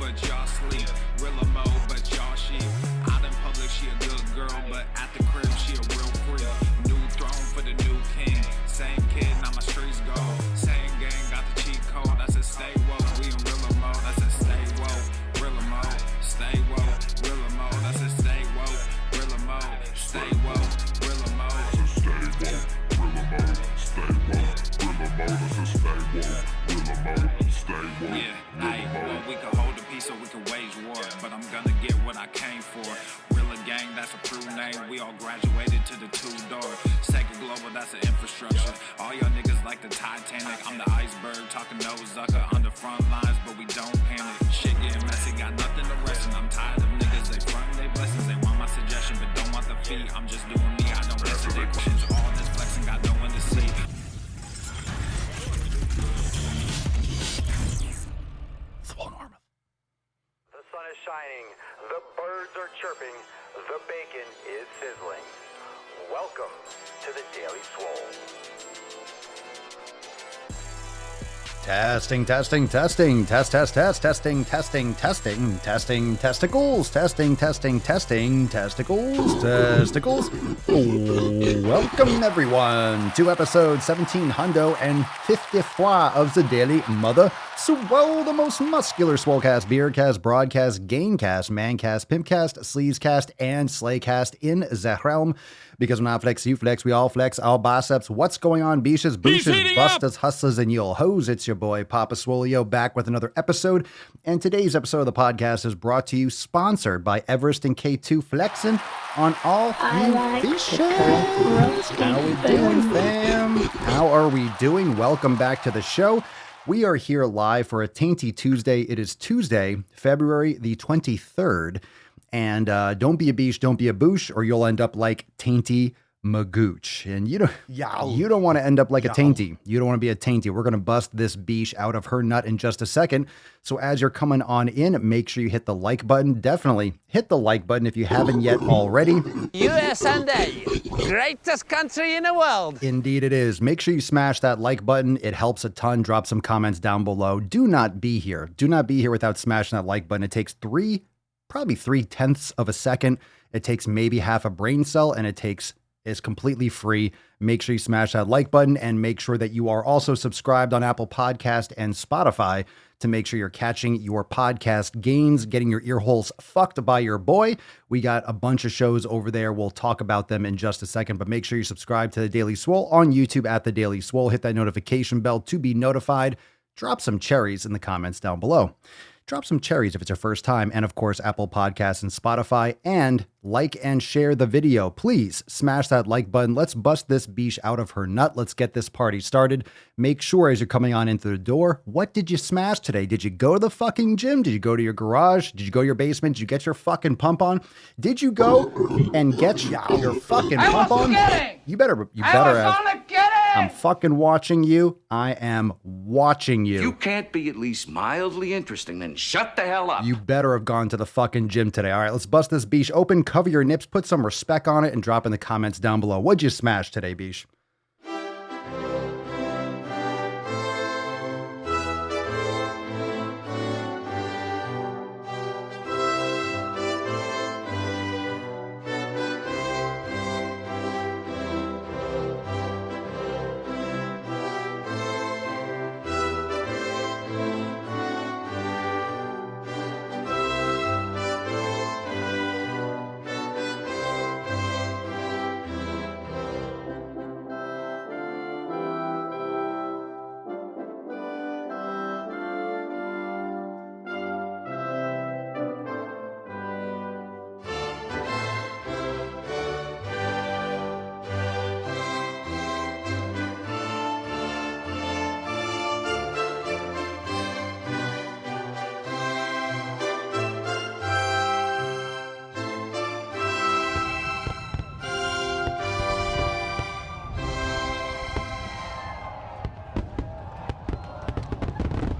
but y'all sleep. Real mo, but y'all sheep. Out in public, she a good girl, but at the crib, she a real freak. New throne for the new king. Same kid, now my streets go. Same gang, got the cheat code. I said stay woke, we in real mode. I said stay woke, real mode. Stay woke, real mode. I said stay woke, real mode. Stay woke, real mode. Yeah, hey, well, we can hold the peace or we can wage war, but I'm gonna get what I came for. Real gang, that's a crew name. We all graduated to the two-door. Sega Global, that's an infrastructure. All y'all niggas like the Titanic. I'm the iceberg, talking no Zucker on the front lines, but we don't panic. Shit getting messy, got nothing to rest in. I'm tired of niggas, they frontin' they blessings. They want my suggestion, but don't want the fee. I'm just doing me, I don't answer their questions. All this flexing, got no one to see. Swolenormous. The sun is shining, the birds are chirping, the bacon is sizzling. Welcome to the Daily Swole. Testing, testing, testing, testicles, testing, testicles. Welcome everyone to episode 1754 of the Daily Mother Swole, the most muscular swolecast, beercast, broadcast, gaincast, mancast, pimpcast, sleazecast, and slaycast in the realm. Because when I flex, you flex, we all flex our biceps. What's going on, beaches, booshes, busters, hustlers, and you'll hoes? It's your boy, Papa Swolio, back with another episode. And today's episode of the podcast is brought to you, sponsored by Everest and K2 Flexing on all you beaches. How we doing, fam? How are we doing? Welcome back to the show. We are here live for a Tainty Tuesday. It is Tuesday, February the 23rd. And don't be a beach, don't be a boosh, or you'll end up like Tainty Magooch. And you don't want to end up like a Tainty. You don't want to be a Tainty. We're going to bust this beach out of her nut in just a second. So as you're coming on in, make sure you hit the like button. Definitely hit the like button if you haven't yet already. USA, greatest country in the world. Indeed it is. Make sure you smash that like button. It helps a ton. Drop some comments down below. Do not be here. Do not be here without smashing that like button. It takes probably 3/10 of a second. It takes maybe half a brain cell, and it's completely free. Make sure you smash that like button, and make sure that you are also subscribed on Apple Podcast and Spotify to make sure you're catching your podcast gains, getting your ear holes fucked by your boy. We got a bunch of shows over there. We'll talk about them in just a second, but make sure you subscribe to The Daily Swole on YouTube at The Daily Swole. Hit that notification bell to be notified. Drop some cherries in the comments down below. Drop some cherries if it's your first time, and of course, Apple Podcasts and Spotify, and like and share the video. Please smash that like button. Let's bust this beach out of her nut. Let's get this party started. Make sure as you're coming on into the door, what did you smash today? Did you go to the fucking gym? Did you go to your garage? Did you go to your basement? Did you get your fucking pump on? Did you go and get your fucking pump on? You better have. I'm fucking watching you. I am watching you. You can't be at least mildly interesting, then shut the hell up. You better have gone to the fucking gym today. All right, let's bust this beach open, cover your nips, put some respect on it, and drop in the comments down below. What'd you smash today, beach?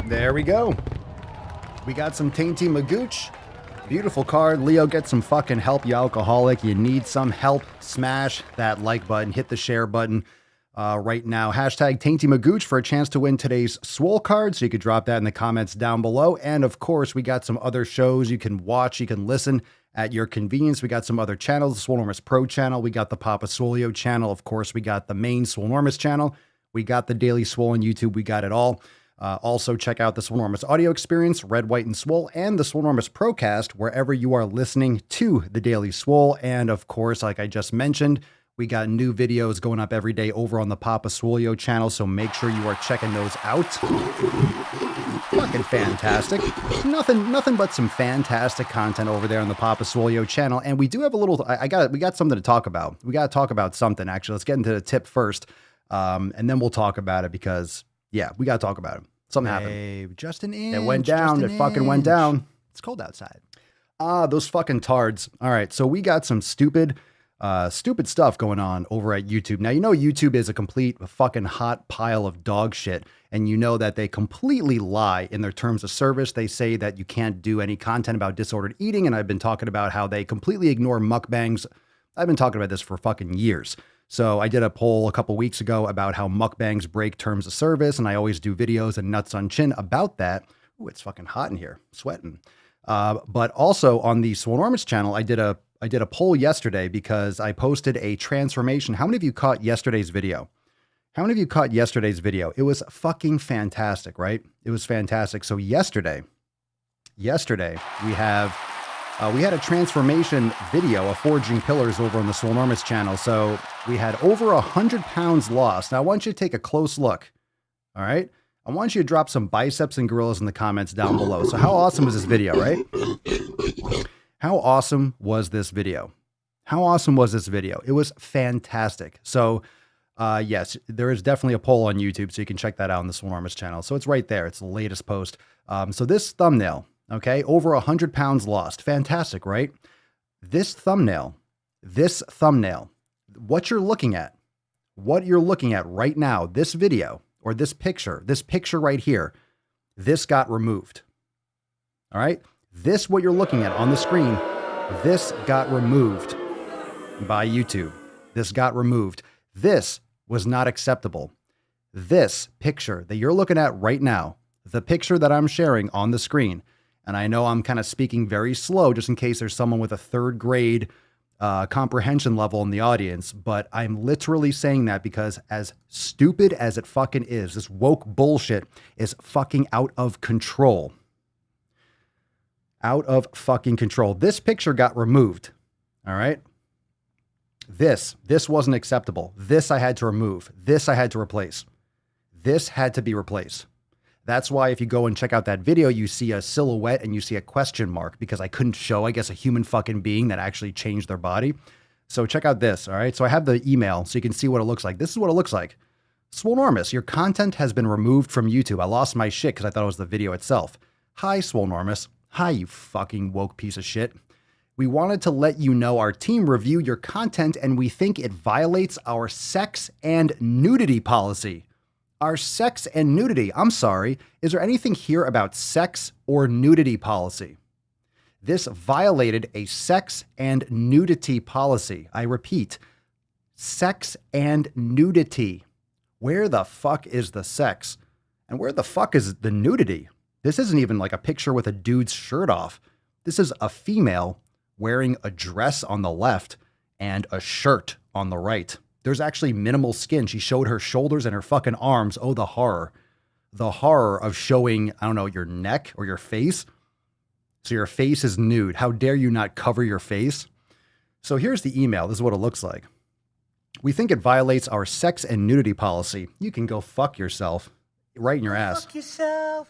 There we go. We got some Tainty Magooch. Beautiful card. Leo, get some fucking help, you alcoholic. You need some help. Smash that like button. Hit the share button. right now. Hashtag Tainty Magooch for a chance to win today's Swole card. So you could drop that in the comments down below. And of course, we got some other shows you can watch, you can listen at your convenience. We got some other channels, the Swolenormous Pro channel. We got the Papa Swolio channel. Of course, we got the main Swolenormous channel. We got the Daily Swole on YouTube. We got it all. Also, check out the Swolenormous audio experience, Red, White, and Swole, and the Swolenormous Procast, wherever you are listening to the Daily Swole. And of course, like I just mentioned, we got new videos going up every day over on the Papa Swolio channel, so make sure you are checking those out. Fucking fantastic. Nothing but some fantastic content over there on the Papa Swolio channel. And we do have a little, we got something to talk about. We got to talk about something, actually. Let's get into the tip first, and then we'll talk about it because, yeah, we got to talk about it. Something happened. Just an inch. It went down. It fucking went down. It's cold outside. Those fucking tards. All right, so we got some stupid stuff going on over at YouTube. Now, you know YouTube is a complete fucking hot pile of dog shit, and you know that they completely lie in their terms of service. They say that you can't do any content about disordered eating, and I've been talking about how they completely ignore mukbangs. I've been talking about this for fucking years. So I did a poll a couple weeks ago about how mukbangs break terms of service, and I always do videos and nuts on chin about that. Ooh, it's fucking hot in here, sweating. But also on the Swolenormous channel, I did a poll yesterday because I posted a transformation. How many of you caught yesterday's video? How many of you caught yesterday's video? It was fucking fantastic, right? It was fantastic. So yesterday we had a transformation video of forging pillars over on the Swolenormous channel. So we had over 100 pounds lost. Now I want you to take a close look. All right. I want you to drop some biceps and gorillas in the comments down below. So how awesome was this video, right? How awesome was this video? How awesome was this video? It was fantastic. So yes, there is definitely a poll on YouTube, so you can check that out on the Swolenormous channel. So it's right there. It's the latest post. So this thumbnail, okay, over 100 pounds lost. Fantastic, right? This thumbnail, what you're looking at right now, this video or this picture right here, this got removed. All right. This, what you're looking at on the screen, this got removed by YouTube. This got removed. This was not acceptable. This picture that you're looking at right now, the picture that I'm sharing on the screen, and I know I'm kind of speaking very slow just in case there's someone with a third grade comprehension level in the audience, but I'm literally saying that because as stupid as it fucking is, this woke bullshit is fucking out of control. Out of fucking control. This picture got removed. All right. This wasn't acceptable. This I had to remove. This I had to replace. This had to be replaced. That's why if you go and check out that video, you see a silhouette and you see a question mark because I couldn't show, I guess, a human fucking being that actually changed their body. So check out this. All right. So I have the email so you can see what it looks like. This is what it looks like. Swolenormous, your content has been removed from YouTube. I lost my shit because I thought it was the video itself. Hi, Swolenormous. Hi, you fucking woke piece of shit. We wanted to let you know our team reviewed your content and we think it violates our sex and nudity policy. Our sex and nudity. I'm sorry. Is there anything here about sex or nudity policy? This violated a sex and nudity policy. I repeat, sex and nudity. Where the fuck is the sex? And where the fuck is the nudity? This isn't even like a picture with a dude's shirt off. This is a female wearing a dress on the left and a shirt on the right. There's actually minimal skin. She showed her shoulders and her fucking arms. Oh, the horror. The horror of showing, I don't know, your neck or your face. So your face is nude. How dare you not cover your face? So here's the email. This is what it looks like. We think it violates our sex and nudity policy. You can go fuck yourself right in your ass. Fuck yourself.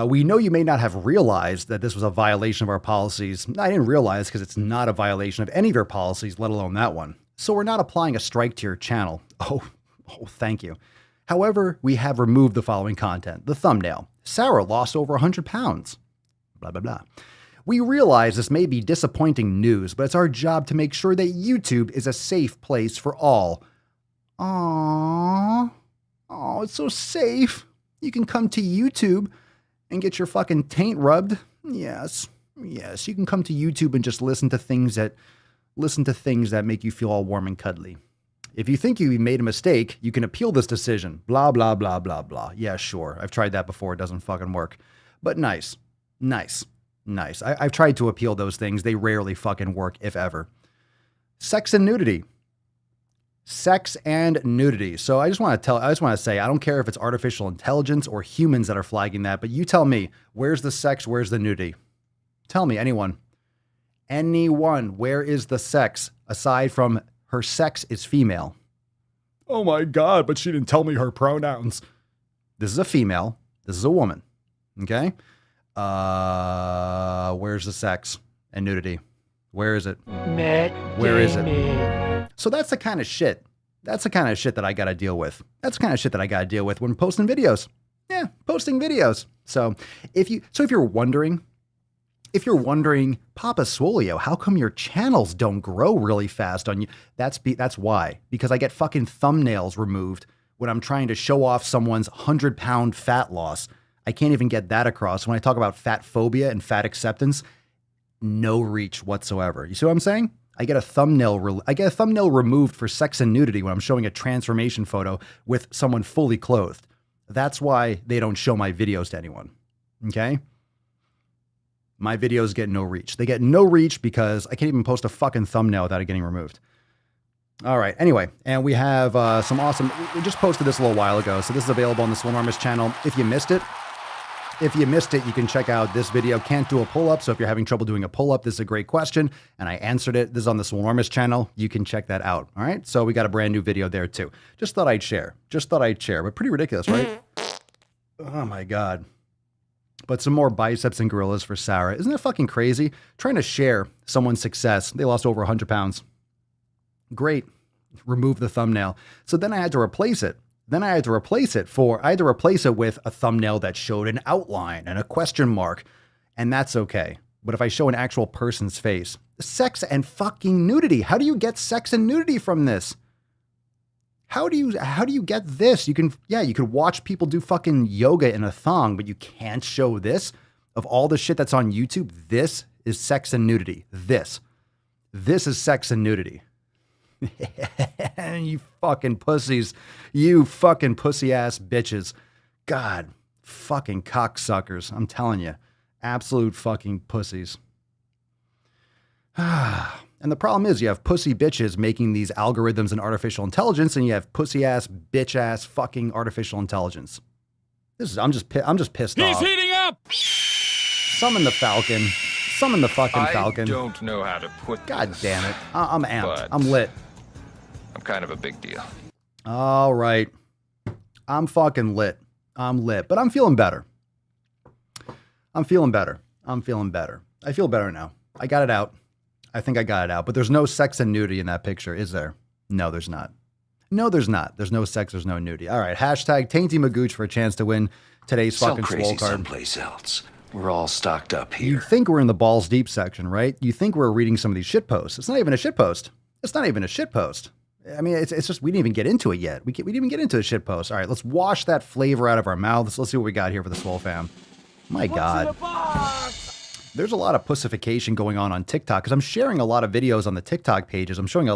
We know you may not have realized that this was a violation of our policies. I didn't realize because it's not a violation of any of your policies, let alone that one. So we're not applying a strike to your channel. Oh, thank you. However, we have removed the following content. The thumbnail. Sarah lost over 100 pounds. Blah, blah, blah. We realize this may be disappointing news, but it's our job to make sure that YouTube is a safe place for all. Aww. Oh, it's so safe. You can come to YouTube and get your fucking taint rubbed. Yes. You can come to YouTube and just listen to things that make you feel all warm and cuddly. If you think you made a mistake, you can appeal this decision. Blah, blah, blah, blah, blah. Yeah, sure. I've tried that before. It doesn't fucking work. But nice. I've tried to appeal those things. They rarely fucking work, if ever. Sex and nudity. Sex and nudity. So I just want to say, I don't care if it's artificial intelligence or humans that are flagging that, but you tell me, where's the sex? Where's the nudity? Tell me, anyone. Where is the sex aside from her sex is female? Oh my God, but she didn't tell me her pronouns. This is a female. This is a woman. Okay? Where's the sex and nudity? Where is it? Where is it? So that's the kind of shit. That's the kind of shit that I got to deal with. That's the kind of shit that I got to deal with when posting videos. Yeah, posting videos. So if you're wondering, Papa Swolio, how come your channels don't grow really fast on you? That's why. Because I get fucking thumbnails removed when I'm trying to show off someone's 100-pound fat loss. I can't even get that across. When I talk about fat phobia and fat acceptance, no reach whatsoever. You see what I'm saying? I get a thumbnail removed for sex and nudity when I'm showing a transformation photo with someone fully clothed. That's why they don't show my videos to anyone. Okay? My videos get no reach. They get no reach because I can't even post a fucking thumbnail without it getting removed. All right. Anyway, and we have some awesome... We just posted this a little while ago, so this is available on the Swolenormous channel. If you missed it, you can check out this video. Can't do a pull-up, so if you're having trouble doing a pull-up, this is a great question, and I answered it. This is on the Swolenormous channel. You can check that out. All right? So we got a brand new video there, too. Just thought I'd share. But pretty ridiculous, right? Oh, my God. But some more biceps and gorillas for Sarah. Isn't that fucking crazy? Trying to share someone's success. They lost over 100 pounds. Great. Remove the thumbnail. So then I had to replace it. I had to replace it with a thumbnail that showed an outline and a question mark. And that's okay. But if I show an actual person's face, sex and fucking nudity. How do you get sex and nudity from this? How do you get this? You could watch people do fucking yoga in a thong, but you can't show this. Of all the shit that's on YouTube, this is sex and nudity. This is sex and nudity. You fucking pussies. You fucking pussy ass bitches. God, fucking cocksuckers. I'm telling you. Absolute fucking pussies. And the problem is you have pussy bitches making these algorithms and artificial intelligence, and you have pussy ass, bitch ass, fucking artificial intelligence. I'm just pissed off. He's heating up! Summon the Falcon. Summon the fucking Falcon. I don't know how to put God this, damn it. I'm amped. but I'm lit. I'm kind of a big deal. All right. I'm fucking lit. I'm lit. But I'm feeling better. I feel better now. I got it out. I think I got it out. But there's no sex and nudity in that picture, is there? No, there's not. There's no sex, there's no nudity. All right. Hashtag Tainty Magooch for a chance to win today's fucking Swole card. Someplace else. We're all stocked up here. You think we're in the balls deep section, right? You think we're reading some of these shit posts. It's not even a shit post. I mean, it's just, we didn't even get into it yet. We didn't even get into the shit post. All right, let's wash that flavor out of our mouths. Let's see what we got here for the SwoleFam. My God. There's a lot of pussification going on TikTok because I'm sharing a lot of videos on the TikTok pages. I'm sharing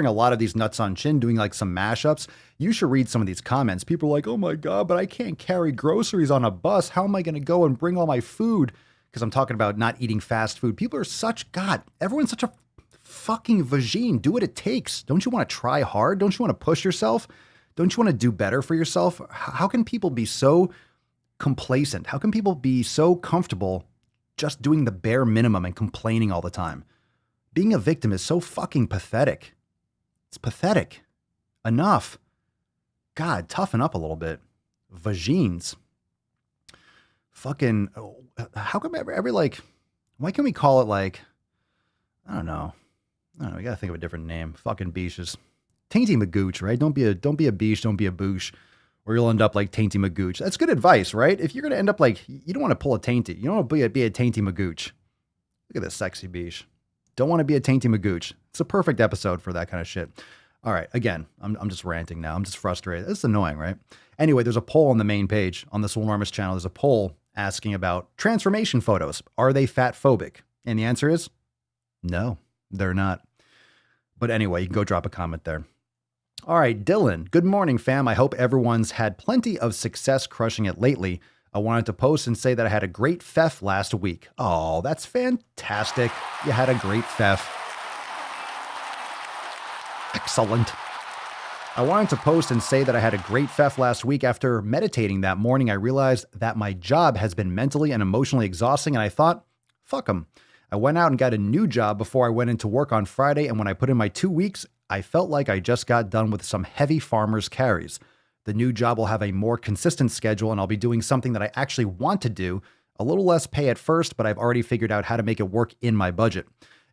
a lot of these nuts on chin, doing like some mashups. You should read some of these comments. People are like, oh my God, but I can't carry groceries on a bus. How am I going to go and bring all my food? Because I'm talking about not eating fast food. People are everyone's such a fucking vagine. Do what it takes. Don't you want to try hard? Don't you want to push yourself? Don't you want to do better for yourself? How can people be so complacent? How can people be so comfortable just doing the bare minimum and complaining all the time? Being a victim is so fucking pathetic. It's pathetic. Enough. God, toughen up a little bit. Vagines. Fucking, how come why can't we call it I don't know, we gotta think of a different name. Fucking beaches. Tainty Magooch, right? Don't be a beach, don't be a boosh, or you'll end up like Tainty Magooch. That's good advice, right? If you're gonna end up you don't want to pull a tainty. You don't want to be a Tainty Magooch. Look at this sexy beach. Don't want to be a Tainty Magooch. It's a perfect episode for that kind of shit. All right, again, I'm just ranting now. I'm just frustrated. This is annoying, right? Anyway, there's a poll on the main page on the Swolenormous channel. There's a poll asking about transformation photos. Are they fat phobic? And the answer is no, they're not. But anyway, you can go drop a comment there. All right, Dylan. Good morning, fam. I hope everyone's had plenty of success crushing it lately. I wanted to post and say that I had a great FEF last week. Oh, that's fantastic. You had a great FEF. Excellent. I wanted to post and say that I had a great FEF last week. After meditating that morning, I realized that my job has been mentally and emotionally exhausting, and I thought, fuck them. I went out and got a new job before I went into work on Friday, and when I put in my 2 weeks, I felt like I just got done with some heavy farmer's carries. The new job will have a more consistent schedule, and I'll be doing something that I actually want to do. A little less pay at first, but I've already figured out how to make it work in my budget.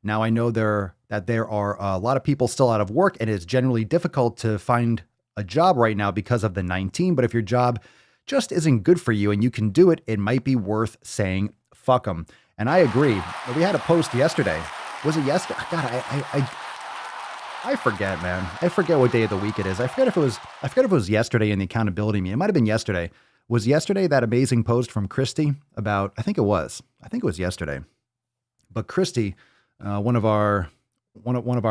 Now I know there are a lot of people still out of work, and it's generally difficult to find a job right now because of the 19, but if your job just isn't good for you and you can do it, it might be worth saying fuck them. And I agree. We had a post yesterday. Was it yesterday? God, I forget, man. I forget what day of the week it is. I forget if it was yesterday in the accountability meeting. It might have been yesterday. Was yesterday that amazing post from Christy about, I think it was yesterday. But Christy, one of our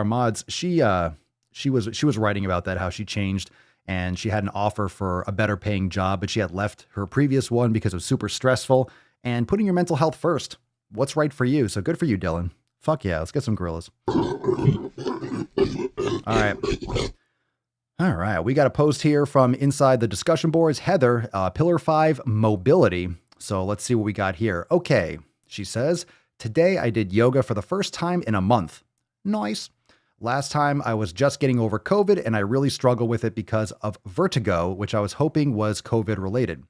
mods, she was writing about that, how she changed and she had an offer for a better paying job, but she had left her previous one because it was super stressful, and putting your mental health first. What's right for you? So good for you, Dylan. Fuck yeah. Let's get some gorillas. All right. We got a post here from inside the discussion boards. Heather, Pillar 5 mobility. So let's see what we got here. Okay. She says, today I did yoga for the first time in a month. Nice. Last time I was just getting over COVID and I really struggle with it because of vertigo, which I was hoping was COVID related.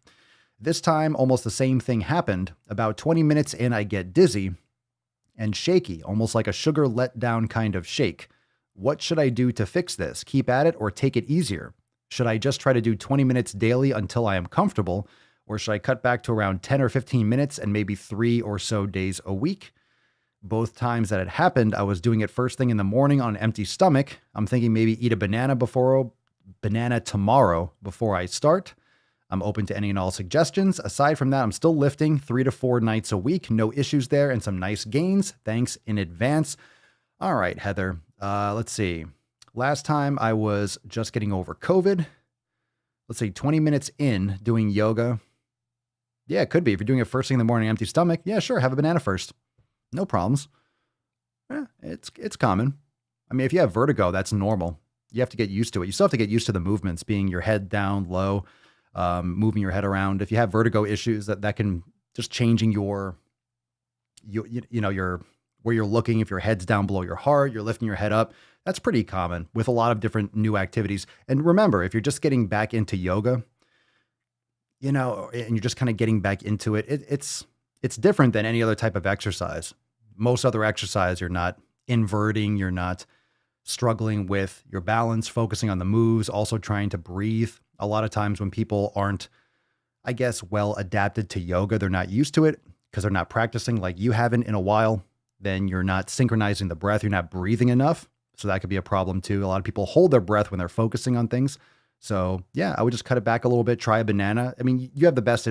This time, almost the same thing happened. About 20 minutes in, I get dizzy and shaky, almost like a sugar letdown kind of shake. What should I do to fix this? Keep at it or take it easier? Should I just try to do 20 minutes daily until I am comfortable? Or should I cut back to around 10 or 15 minutes and maybe 3 or so days a week? Both times that it happened, I was doing it first thing in the morning on an empty stomach. I'm thinking maybe eat a banana tomorrow before I start. I'm open to any and all suggestions. Aside from that, I'm still lifting 3 to 4 nights a week. No issues there and some nice gains. Thanks in advance. All right, Heather. Let's see. Last time I was just getting over COVID. Let's see, 20 minutes in doing yoga. Yeah, it could be. If you're doing it first thing in the morning, empty stomach. Yeah, sure. Have a banana first. No problems. Yeah, it's common. I mean, if you have vertigo, that's normal. You have to get used to it. You still have to get used to the movements, being your head down low, moving your head around. If you have vertigo issues, that can just changing your where you're looking. If your head's down below your heart, you're lifting your head up. That's pretty common with a lot of different new activities. And remember, if you're just getting back into yoga, and you're just kind of getting back into it, it's different than any other type of exercise. Most other exercise, you're not inverting, you're not struggling with your balance, focusing on the moves, also trying to breathe. A lot of times when people aren't, I guess, well adapted to yoga, they're not used to it because they're not practicing like you haven't in a while. Then you're not synchronizing the breath. You're not breathing enough. So that could be a problem too. A lot of people hold their breath when they're focusing on things. So yeah, I would just cut it back a little bit. Try a banana. I mean, you have the best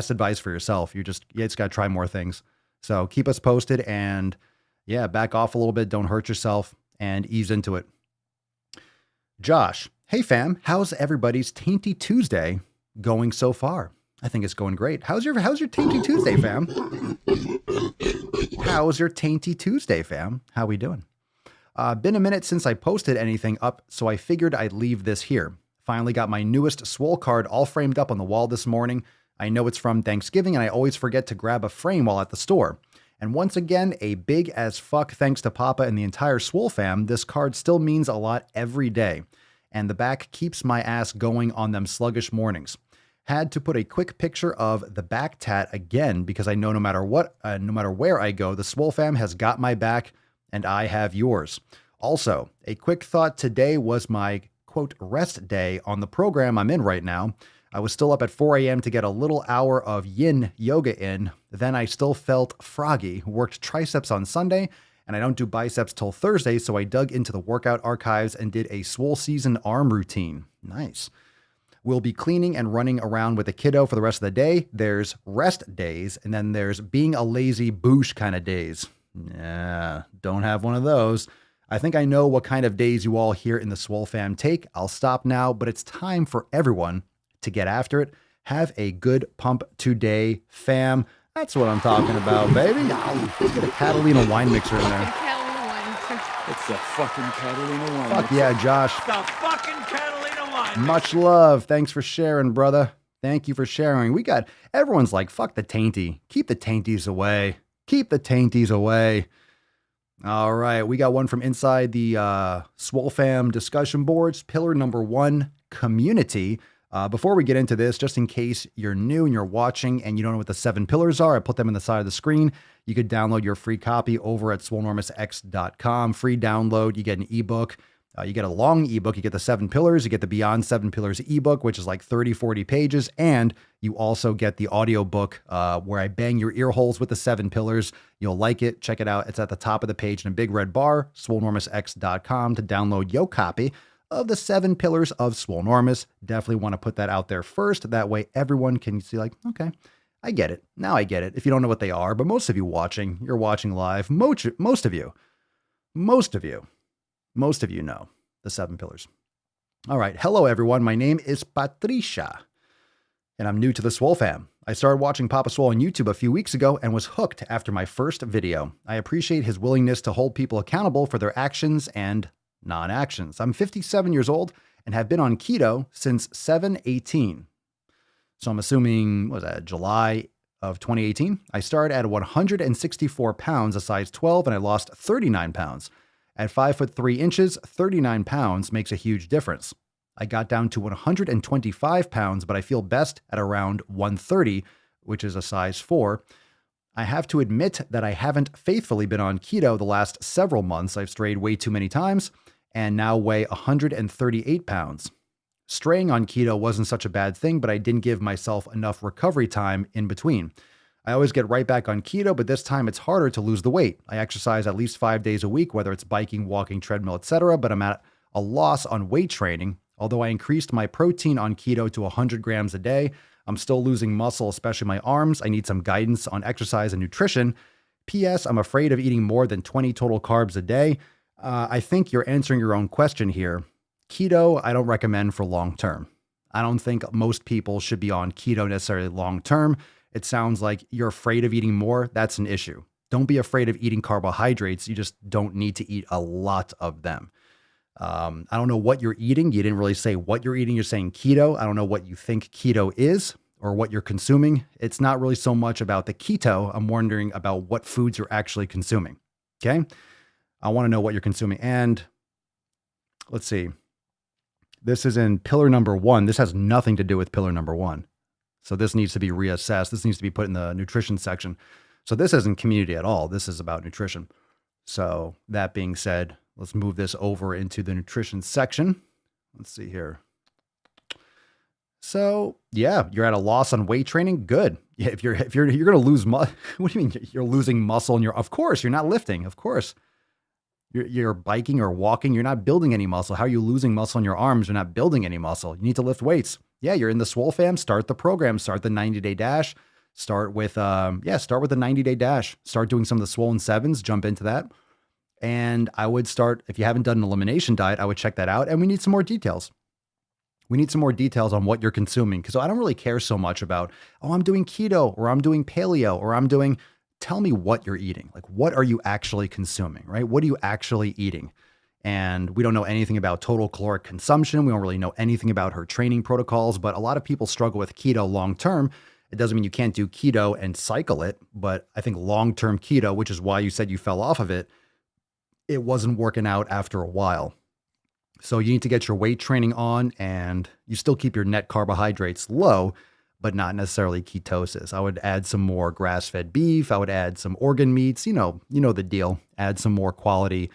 advice for yourself. You just got to try more things. So keep us posted and yeah, back off a little bit. Don't hurt yourself and ease into it. Josh, hey fam, how's everybody's Tainty Tuesday going so far? I think it's going great. How's your Tainty Tuesday, fam? How's your Tainty Tuesday, fam? How we doing? Been a minute since I posted anything up, so I figured I'd leave this here. Finally got my newest Swole card all framed up on the wall this morning. I know it's from Thanksgiving, and I always forget to grab a frame while at the store. And once again, a big as fuck thanks to Papa and the entire SwoleFam. This card still means a lot every day, and the back keeps my ass going on them sluggish mornings. Had to put a quick picture of the back tat again because I know no matter where I go, the SwoleFam has got my back and I have yours. Also, a quick thought today was my quote rest day on the program I'm in right now. I was still up at 4 a.m. to get a little hour of yin yoga in. Then I still felt froggy, worked triceps on Sunday, and I don't do biceps till Thursday, so I dug into the workout archives and did a Swole season arm routine. Nice. We'll be cleaning and running around with the kiddo for the rest of the day. There's rest days, and then there's being a lazy boosh kind of days. Yeah, don't have one of those. I think I know what kind of days you all here in the SwoleFam take. I'll stop now, but it's time for everyone to get after it. Have a good pump today, fam. That's what I'm talking about, baby. Oh, let's get a Catalina wine mixer in there. Catalina wine mixer. It's the fucking Catalina wine. Fuck yeah, Josh. The fucking Catalina wine. Much love. Thanks for sharing, brother. Thank you for sharing. We got, everyone's like, fuck the tainty. Keep the tainties away. Keep the tainties away. All right. We got one from inside the SwoleFam discussion boards. Pillar number 1, community. Before we get into this, just in case you're new and you're watching and you don't know what the 7 pillars are, I put them in the side of the screen. You could download your free copy over at swolenormousx.com. Free download. You get an ebook. You get a long ebook. You get the 7 pillars. You get the Beyond 7 Pillars ebook, which is like 30, 40 pages. And you also get the audio book where I bang your ear holes with the 7 pillars. You'll like it. Check it out. It's at the top of the page in a big red bar, swolenormousx.com, to download your copy of the 7 pillars of Swolenormous. Definitely want to put that out there first. That way everyone can see like, okay, I get it. Now I get it. If you don't know what they are, but most of you watching, you're watching live. Most of you know the 7 pillars. All right. Hello, everyone. My name is Patricia, and I'm new to the SwoleFam. I started watching Papa Swole on YouTube a few weeks ago and was hooked after my first video. I appreciate his willingness to hold people accountable for their actions and non-actions. I'm 57 years old and have been on keto since 7/18. So I'm assuming, what was that, July of 2018? I started at 164 pounds, a size 12, and I lost 39 pounds. At 5'3" 39 pounds makes a huge difference. I got down to 125 pounds, but I feel best at around 130, which is a size 4. I have to admit that I haven't faithfully been on keto the last several months. I've strayed way too many times and now weigh 138 pounds. Straying on keto wasn't such a bad thing, but I didn't give myself enough recovery time in between. I always get right back on keto, but this time it's harder to lose the weight. I exercise at least 5 days a week, whether it's biking, walking, treadmill, etc., but I'm at a loss on weight training. Although I increased my protein on keto to 100 grams a day, I'm still losing muscle, especially my arms. I need some guidance on exercise and nutrition. P.S. I'm afraid of eating more than 20 total carbs a day. I think you're answering your own question here. Keto, I don't recommend for long term. I don't think most people should be on keto necessarily long term. It sounds like you're afraid of eating more. That's an issue. Don't be afraid of eating carbohydrates. You just don't need to eat a lot of them. I don't know what you're eating. You didn't really say what you're eating. You're saying keto. I don't know what you think keto is or what you're consuming. It's not really so much about the keto. I'm wondering about what foods you're actually consuming. Okay. I want to know what you're consuming. And let's see. This is in pillar number 1. This has nothing to do with pillar number 1. So this needs to be reassessed. This needs to be put in the nutrition section. So this isn't community at all. This is about nutrition. So that being said, let's move this over into the nutrition section. Let's see here. So yeah, you're at a loss on weight training. Good. Yeah, if you're going to lose what do you mean you're losing muscle and of course you're not lifting. Of course. You're biking or walking. You're not building any muscle. How are you losing muscle in your arms? You're not building any muscle. You need to lift weights. Yeah, you're in the SwoleFam. Start the program. Start the 90-day dash. Start with the 90-day dash. Start doing some of the Swollen 7s. Jump into that. And I would start, if you haven't done an elimination diet, I would check that out. And we need some more details. We need some more details on what you're consuming. Because I don't really care so much about, I'm doing keto or I'm doing paleo or I'm doing, tell me what you're eating. Like, what are you actually consuming, right? What are you actually eating? And we don't know anything about total caloric consumption. We don't really know anything about her training protocols, but a lot of people struggle with keto long-term. It doesn't mean you can't do keto and cycle it, but I think long-term keto, which is why you said you fell off of it, it wasn't working out after a while. So you need to get your weight training on and you still keep your net carbohydrates low, but not necessarily ketosis. I would add some more grass-fed beef. I would add some organ meats. You know the deal. Add some more quality,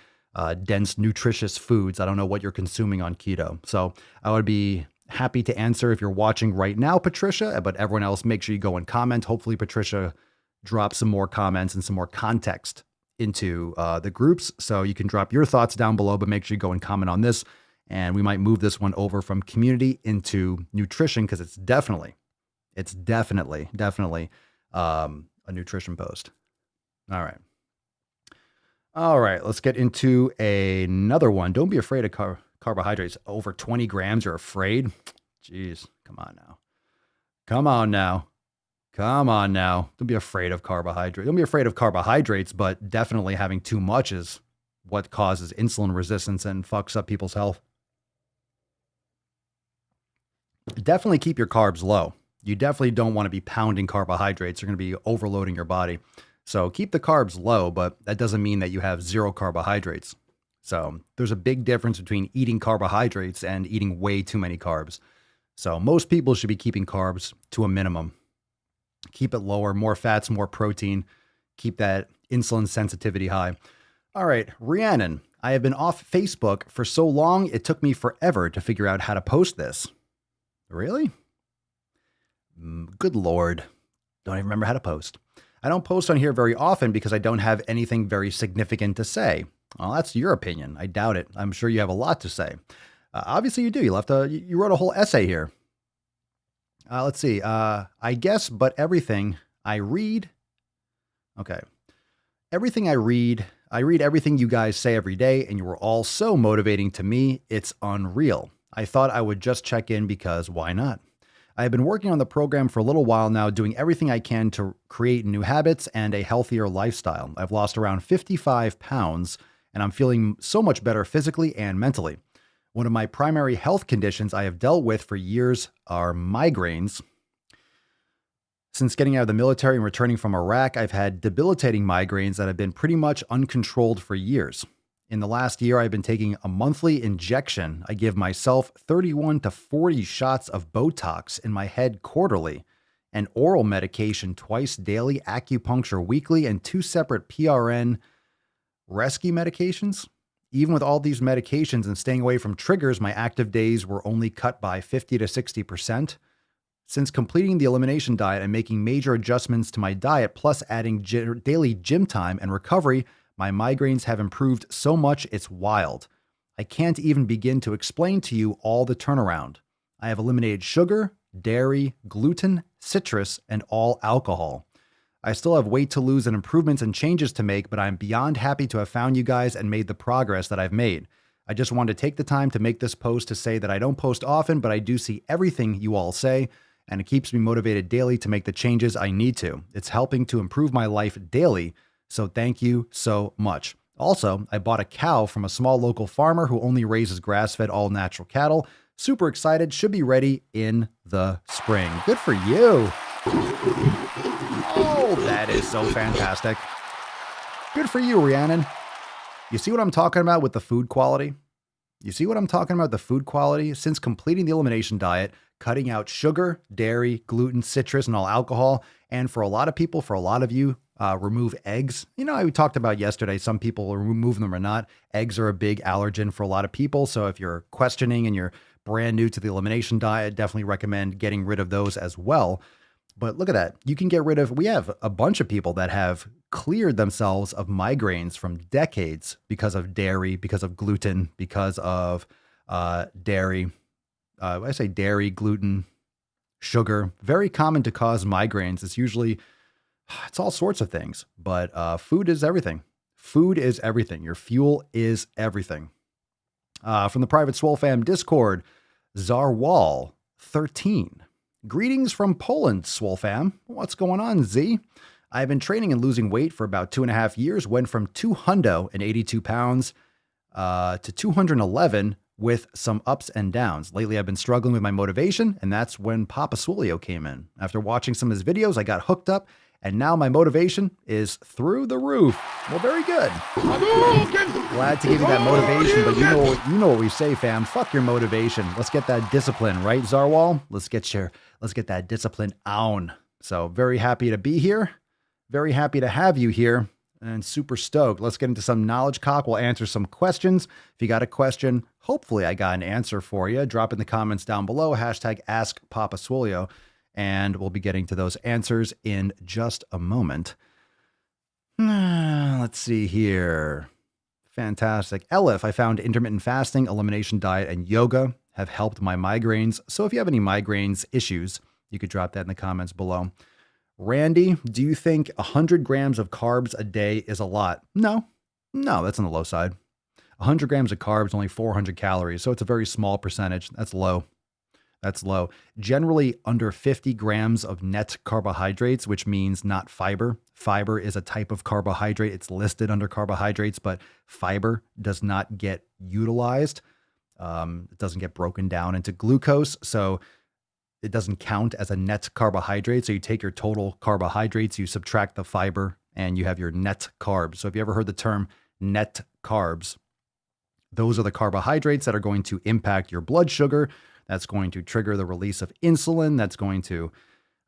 dense, nutritious foods. I don't know what you're consuming on keto. So I would be happy to answer if you're watching right now, Patricia, but everyone else, make sure you go and comment. Hopefully Patricia drops some more comments and some more context into the groups. So you can drop your thoughts down below, but make sure you go and comment on this. And we might move this one over from community into nutrition because it's definitely a nutrition post. All right. All right, let's get into another one. Don't be afraid of carbohydrates. Over 20 grams, you're afraid? Jeez, come on now. Come on now. Come on now. Don't be afraid of carbohydrates. Don't be afraid of carbohydrates, but definitely having too much is what causes insulin resistance and fucks up people's health. Definitely keep your carbs low. You definitely don't want to be pounding carbohydrates. You're going to be overloading your body. So keep the carbs low, but that doesn't mean that you have zero carbohydrates. So there's a big difference between eating carbohydrates and eating way too many carbs. So most people should be keeping carbs to a minimum. Keep it lower, more fats, more protein. Keep that insulin sensitivity high. All right, Rhiannon, I have been off Facebook for so long, it took me forever to figure out how to post this. Really? Good Lord. Don't even remember how to post. I don't post on here very often because I don't have anything very significant to say. Well, that's your opinion. I doubt it. I'm sure you have a lot to say. Obviously you do. You wrote a whole essay here. Let's see. I guess, but everything I read. Okay. Everything I read everything you guys say every day, and you were all so motivating to me. It's unreal. I thought I would just check in because why not? I have been working on the program for a little while now, doing everything I can to create new habits and a healthier lifestyle. I've lost around 55 pounds, and I'm feeling so much better physically and mentally. One of my primary health conditions I have dealt with for years are migraines. Since getting out of the military and returning from Iraq, I've had debilitating migraines that have been pretty much uncontrolled for years. In the last year, I've been taking a monthly injection. I give myself 31 to 40 shots of Botox in my head quarterly, and oral medication twice daily, acupuncture weekly, and 2 separate PRN rescue medications. Even with all these medications and staying away from triggers, my active days were only cut by 50 to 60%. Since completing the elimination diet and making major adjustments to my diet, plus adding daily gym time and recovery, my migraines have improved so much it's wild. I can't even begin to explain to you all the turnaround. I have eliminated sugar, dairy, gluten, citrus, and all alcohol. I still have weight to lose and improvements and changes to make, but I'm beyond happy to have found you guys and made the progress that I've made. I just wanted to take the time to make this post to say that I don't post often, but I do see everything you all say, and it keeps me motivated daily to make the changes I need to. It's helping to improve my life daily. So thank you so much. Also, I bought a cow from a small local farmer who only raises grass-fed all-natural cattle. Super excited, should be ready in the spring. Good for you. Oh, that is so fantastic. Good for you, Rhiannon. You see what I'm talking about with the food quality? You see what I'm talking about, the food quality? Since completing the elimination diet, cutting out sugar, dairy, gluten, citrus, and all alcohol, and for a lot of people, for a lot of you, remove eggs. You know, I talked about yesterday, some people remove them or not. Eggs are a big allergen for a lot of people. So if you're questioning and you're brand new to the elimination diet, definitely recommend getting rid of those as well. But look at that. You can get rid of, we have a bunch of people that have cleared themselves of migraines from decades because of dairy, because of gluten, because of dairy. I say dairy, gluten, sugar, very common to cause migraines. It's all sorts of things, but food is everything. Food is everything. Your fuel is everything. From the private SwoleFam Discord, Zarwal 13. Greetings from Poland, SwoleFam. What's going on, Z? I've been training and losing weight for about 2.5 years. Went from 282 pounds to 211 with some ups and downs. Lately, I've been struggling with my motivation, and that's when Papa Swolio came in. After watching some of his videos, I got hooked up, and now my motivation is through the roof. Well, very good. Glad to give you that motivation, but you know what we say, fam. Fuck your motivation. Let's get that discipline, right, Zarwal? Let's get that discipline on. So very happy to be here. Very happy to have you here. And super stoked. Let's get into some knowledge cock. We'll answer some questions. If you got a question, hopefully I got an answer for you. Drop in the comments down below. Hashtag Ask Papa Swolio. And we'll be getting to those answers in just a moment. Let's see here. Fantastic. Elif, I found intermittent fasting, elimination diet, and yoga have helped my migraines. So if you have any migraines issues, you could drop that in the comments below. Randy, do you think 100 grams of carbs a day is a lot? No, No, that's on the low side. 100 grams of carbs, only 400 calories. So it's a very small percentage. That's low. That's low. Generally under 50 grams of net carbohydrates, which means not fiber. Fiber is a type of carbohydrate. It's listed under carbohydrates, but fiber does not get utilized. It doesn't get broken down into glucose. So it doesn't count as a net carbohydrate. So you take your total carbohydrates, you subtract the fiber, and you have your net carbs. So if you ever heard the term net carbs, those are the carbohydrates that are going to impact your blood sugar. That's going to trigger the release of insulin. That's going to,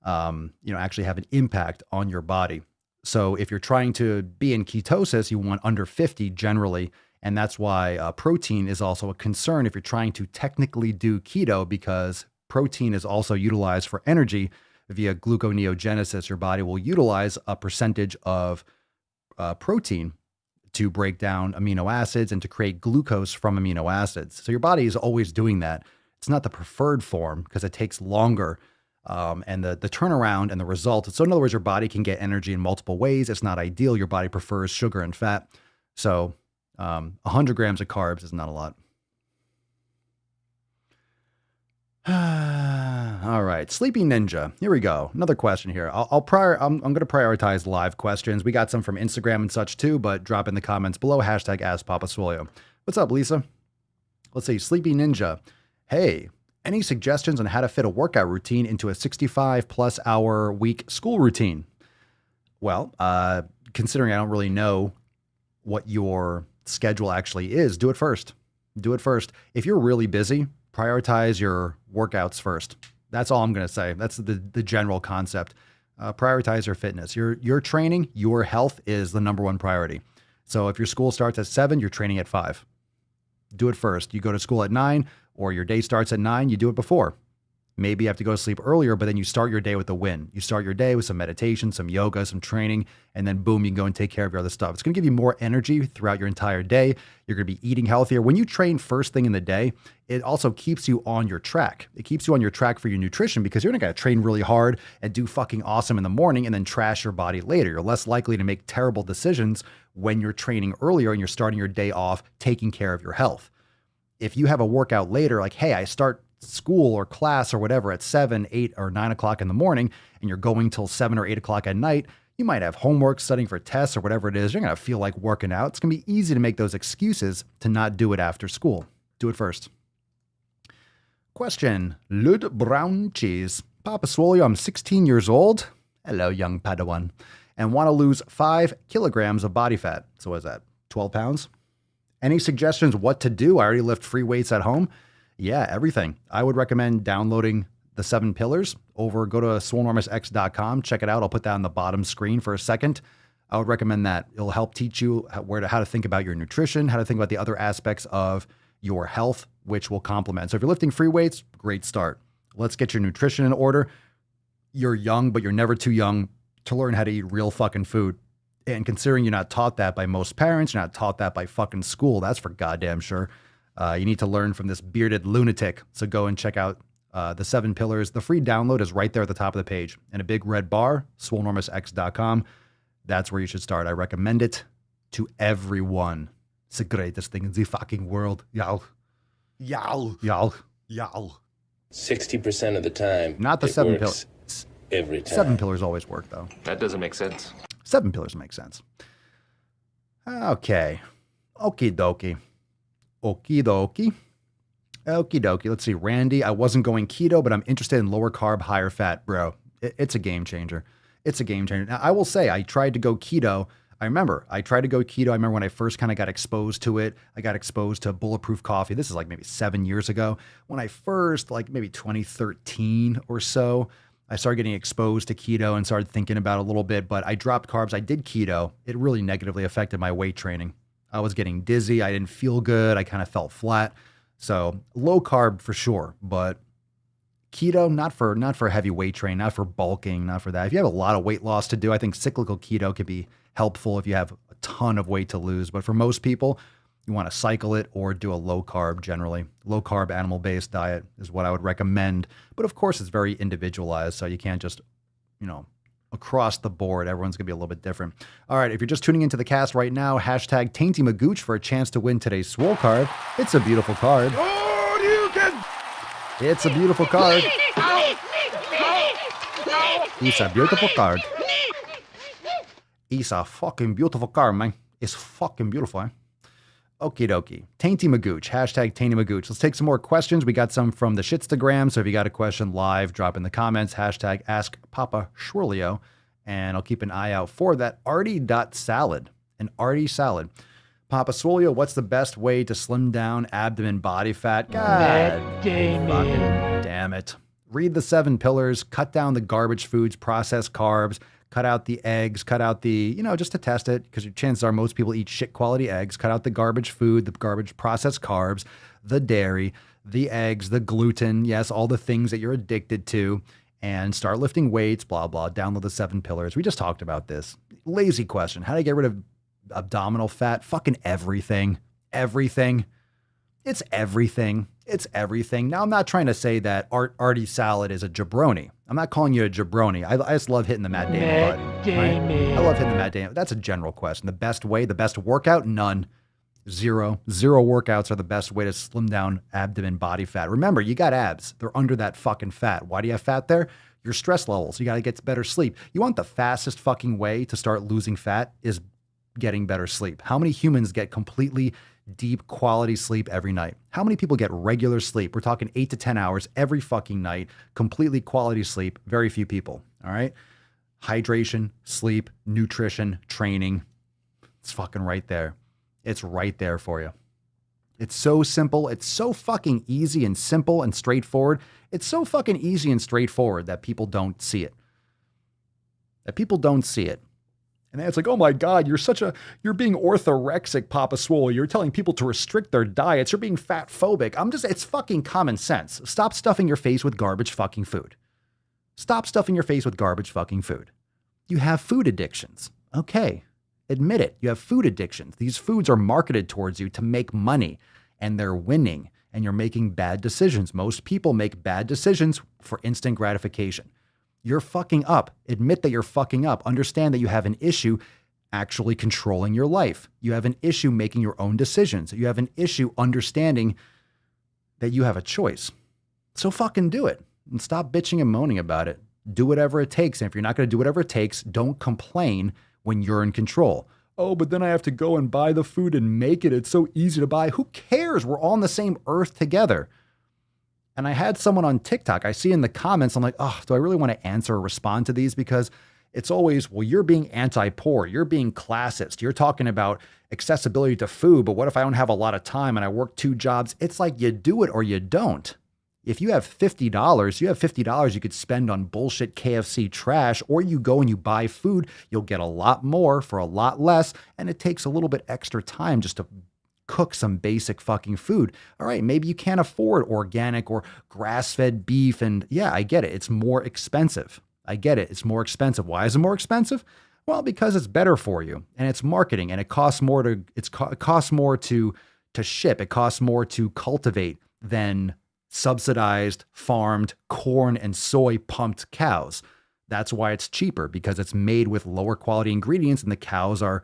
actually have an impact on your body. So if you're trying to be in ketosis, you want under 50 generally. And that's why protein is also a concern if you're trying to technically do keto, because protein is also utilized for energy via gluconeogenesis. Your body will utilize a percentage of protein to break down amino acids and to create glucose from amino acids. So your body is always doing that. It's not the preferred form because it takes longer, and the turnaround and the result. So in other words, your body can get energy in multiple ways. It's not ideal. Your body prefers sugar and fat. So 100 grams of carbs is not a lot. All right, Sleepy Ninja. Here we go. Another question here. I'm going to prioritize live questions. We got some from Instagram and such too, but drop in the comments below. Hashtag #AskPapaSwolio. What's up, Lisa? Let's see. Sleepy Ninja. Hey, any suggestions on how to fit a workout routine into a 65+ hour week school routine? Well, considering I don't really know what your schedule actually is, do it first. Do it first. If you're really busy, prioritize your workouts first. That's all I'm going to say. That's the general concept. Prioritize your fitness. Your training, your health is the number one priority. So if your school starts at 7, you're training at 5. Do it first. You go to school at 9, or your day starts at 9, you do it before. Maybe you have to go to sleep earlier, but then you start your day with a win. You start your day with some meditation, some yoga, some training, and then boom, you can go and take care of your other stuff. It's going to give you more energy throughout your entire day. You're going to be eating healthier. When you train first thing in the day, it also keeps you on your track. It keeps you on your track for your nutrition, because you're not going to train really hard and do fucking awesome in the morning and then trash your body later. You're less likely to make terrible decisions when you're training earlier and you're starting your day off taking care of your health. If you have a workout later, like, hey, I start school or class or whatever at 7, 8, or 9 o'clock in the morning, and you're going till 7 or 8 o'clock at night, you might have homework, studying for tests or whatever it is. You're going to feel like working out. It's going to be easy to make those excuses to not do it after school. Do it first. Question. Lud Brown Cheese. Papa Swolio, I'm 16 years old. Hello, young Padawan. And want to lose 5 kilograms of body fat. So what is that? 12 pounds? Any suggestions what to do? I already lift free weights at home. Yeah, everything. I would recommend downloading the 7 pillars go to SwoleNormousX.com. Check it out. I'll put that on the bottom screen for a second. I would recommend that. It'll help teach you how to think about your nutrition, how to think about the other aspects of your health, which will complement. So if you're lifting free weights, great start. Let's get your nutrition in order. You're young, but you're never too young to learn how to eat real fucking food. And considering you're not taught that by most parents, you're not taught that by fucking school, that's for goddamn sure. You need to learn from this bearded lunatic. So go and check out the 7 pillars. The free download is right there at the top of the page. In a big red bar, SwoleNormousX.com. That's where you should start. I recommend it to everyone. It's the greatest thing in the fucking world. Y'all. 60% of the time. Not the 7 pillars. Every time. 7 pillars always work, though. That doesn't make sense. 7 pillars make sense. Okay. Okie dokie. Okie dokie. Okie dokie. Let's see. Randy, I wasn't going keto, but I'm interested in lower carb, higher fat. Bro, it's a game changer. It's a game changer. Now, I will say I tried to go keto. I remember when I first kind of got exposed to it. I got exposed to Bulletproof coffee. This is like maybe 7 years ago. When I first, like maybe 2013 or so, I started getting exposed to keto and started thinking about it a little bit, but I dropped carbs. I did keto. It really negatively affected my weight training. I was getting dizzy. I didn't feel good. I kind of felt flat. So low carb for sure, but keto, not for heavy weight training, not for bulking, not for that. If you have a lot of weight loss to do, I think cyclical keto could be helpful if you have a ton of weight to lose. But for most people, you want to cycle it or do a low carb generally. Low carb animal-based diet is what I would recommend. But of course, it's very individualized. So you can't just, across the board. Everyone's going to be a little bit different. All right, if you're just tuning into the cast right now, hashtag Tainty Magooch for a chance to win today's Swole card. It's a beautiful card. It's a beautiful card. It's a beautiful card. It's a fucking beautiful card, man. It's fucking beautiful, eh? Okie dokie. Tainty Magooch. Hashtag Tainty Magooch. Let's take some more questions. We got some from the Shitstagram. So if you got a question live, drop in the comments. Hashtag Ask Papa Swolio. And I'll keep an eye out for that. Artie.salad. An Artie salad. Papa Swolio, what's the best way to slim down abdomen body fat? God fucking damn it. Read the 7 pillars. Cut down the garbage foods, processed carbs. Cut out the eggs, cut out the, just to test it, because your chances are most people eat shit quality eggs. Cut out the garbage food, the garbage processed carbs, the dairy, the eggs, the gluten, yes, all the things that you're addicted to, and start lifting weights, blah, blah. Download the 7 pillars. We just talked about this. Lazy question. How do I get rid of abdominal fat? Fucking everything. Everything. It's everything. It's everything. Now, I'm not trying to say that Artie Salad is a jabroni. I'm not calling you a jabroni. I just love hitting the Matt Damon button. Right? I love hitting the Matt Damon. That's a general question. The best way, the best workout? None. Zero. Zero workouts are the best way to slim down abdomen body fat. Remember, you got abs. They're under that fucking fat. Why do you have fat there? Your stress levels. You got to get better sleep. You want the fastest fucking way to start losing fat is getting better sleep. How many humans get completely deep quality sleep every night? How many people get regular sleep? We're talking 8 to 10 hours every fucking night, completely quality sleep. Very few people. All right. Hydration, sleep, nutrition, training. It's fucking right there. It's right there for you. It's so simple. It's so fucking easy and simple and straightforward. It's so fucking easy and straightforward that people don't see it. And then it's like, oh my God, you're being orthorexic, Papa Swole. You're telling people to restrict their diets. You're being fat phobic. It's fucking common sense. Stop stuffing your face with garbage fucking food. Stop stuffing your face with garbage fucking food. You have food addictions. Okay. Admit it. You have food addictions. These foods are marketed towards you to make money, and they're winning, and you're making bad decisions. Most people make bad decisions for instant gratification. You're fucking up. Admit that you're fucking up. Understand that you have an issue actually controlling your life. You have an issue making your own decisions. You have an issue understanding that you have a choice. So fucking do it and stop bitching and moaning about it. Do whatever it takes. And if you're not going to do whatever it takes, don't complain when you're in control. Oh, but then I have to go and buy the food and make it. It's so easy to buy. Who cares? We're all on the same earth together. And I had someone on TikTok, I see in the comments, I'm like, oh, do I really want to answer or respond to these? Because it's always, well, you're being anti-poor. You're being classist. You're talking about accessibility to food. But what if I don't have a lot of time and I work 2 jobs? It's like you do it or you don't. If you have $50, you could spend on bullshit KFC trash, or you go and you buy food. You'll get a lot more for a lot less. And it takes a little bit extra time just to cook some basic fucking food. All right, maybe you can't afford organic or grass-fed beef. And yeah, I get it. It's more expensive. I get it. It's more expensive. Why is it more expensive? Well, because it's better for you and it's marketing, and it costs more to ship. It costs more to cultivate than subsidized farmed corn and soy pumped cows. That's why it's cheaper, because it's made with lower quality ingredients, and the cows are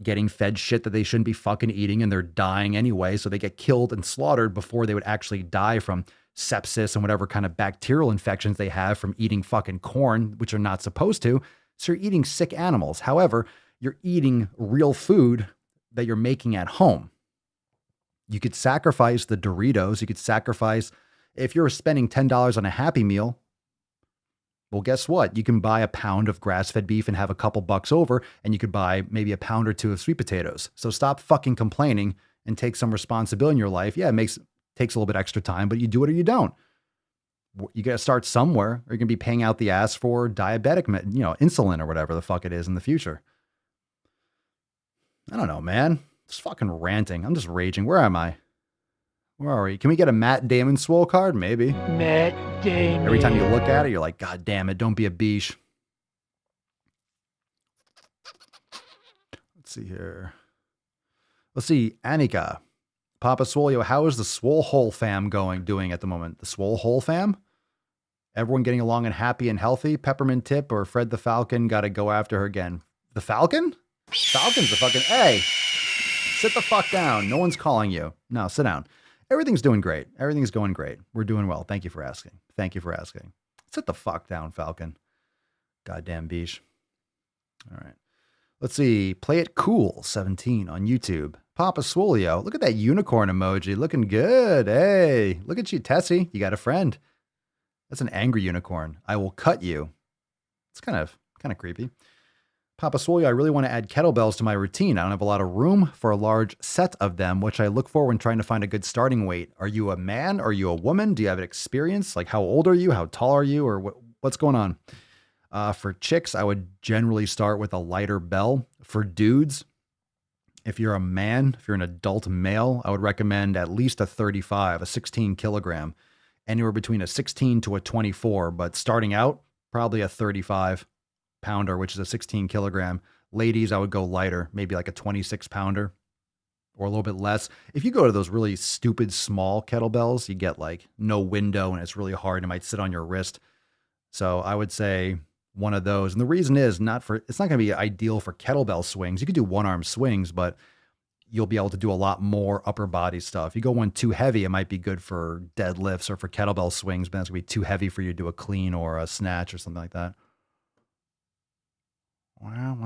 getting fed shit that they shouldn't be fucking eating, and they're dying anyway. So they get killed and slaughtered before they would actually die from sepsis and whatever kind of bacterial infections they have from eating fucking corn, which are not supposed to. So you're eating sick animals. However, you're eating real food that you're making at home. You could sacrifice the Doritos. You could sacrifice, if you're spending $10 on a Happy Meal, well, guess what? You can buy a pound of grass-fed beef and have a couple bucks over, and you could buy maybe a pound or 2 of sweet potatoes. So stop fucking complaining and take some responsibility in your life. Yeah, takes a little bit extra time, but you do it or you don't. You got to start somewhere, or you're going to be paying out the ass for diabetic, insulin or whatever the fuck it is in the future. I don't know, man. Just fucking ranting. I'm just raging. Where am I? Where are we? Can we get a Matt Damon Swole card? Maybe. Matt Damon. Every time you look at it, you're like, God damn it, don't be a beesh. Let's see here. Let's see. Annika. Papa Swolio, how is the SwoleFam doing at the moment? The SwoleFam? Everyone getting along and happy and healthy. Peppermint Tip or Fred the Falcon got to go after her again. The Falcon? Falcon's the fucking... Hey, sit the fuck down. No one's calling you. No, sit down. Everything's doing great. Everything's going great. We're doing well. Thank you for asking. Thank you for asking. Sit the fuck down, Falcon. Goddamn beach. All right. Let's see. Play It Cool 17 on YouTube. Papa Swolio. Look at that unicorn emoji. Looking good. Hey, look at you, Tessie. You got a friend. That's an angry unicorn. I will cut you. It's kind of creepy. Papa Swolio, I really want to add kettlebells to my routine. I don't have a lot of room for a large set of them, which I look for when trying to find a good starting weight. Are you a man? Are you a woman? Do you have experience? Like, how old are you? How tall are you? Or what's going on? For chicks, I would generally start with a lighter bell. For dudes, if you're a man, if you're an adult male, I would recommend at least a 35, a 16 kilogram, anywhere between a 16 to a 24. But starting out, probably a 35 pounder, which is a 16 kilogram. Ladies, I would go lighter, maybe like a 26 pounder or a little bit less. If you go to those really stupid small kettlebells, you get like no window and it's really hard. It might sit on your wrist. So I would say one of those. And the reason is it's not going to be ideal for kettlebell swings. You could do one-arm swings, but you'll be able to do a lot more upper body stuff. If you go one too heavy, it might be good for deadlifts or for kettlebell swings, but that's going to be too heavy for you to do a clean or a snatch or something like that. Wow.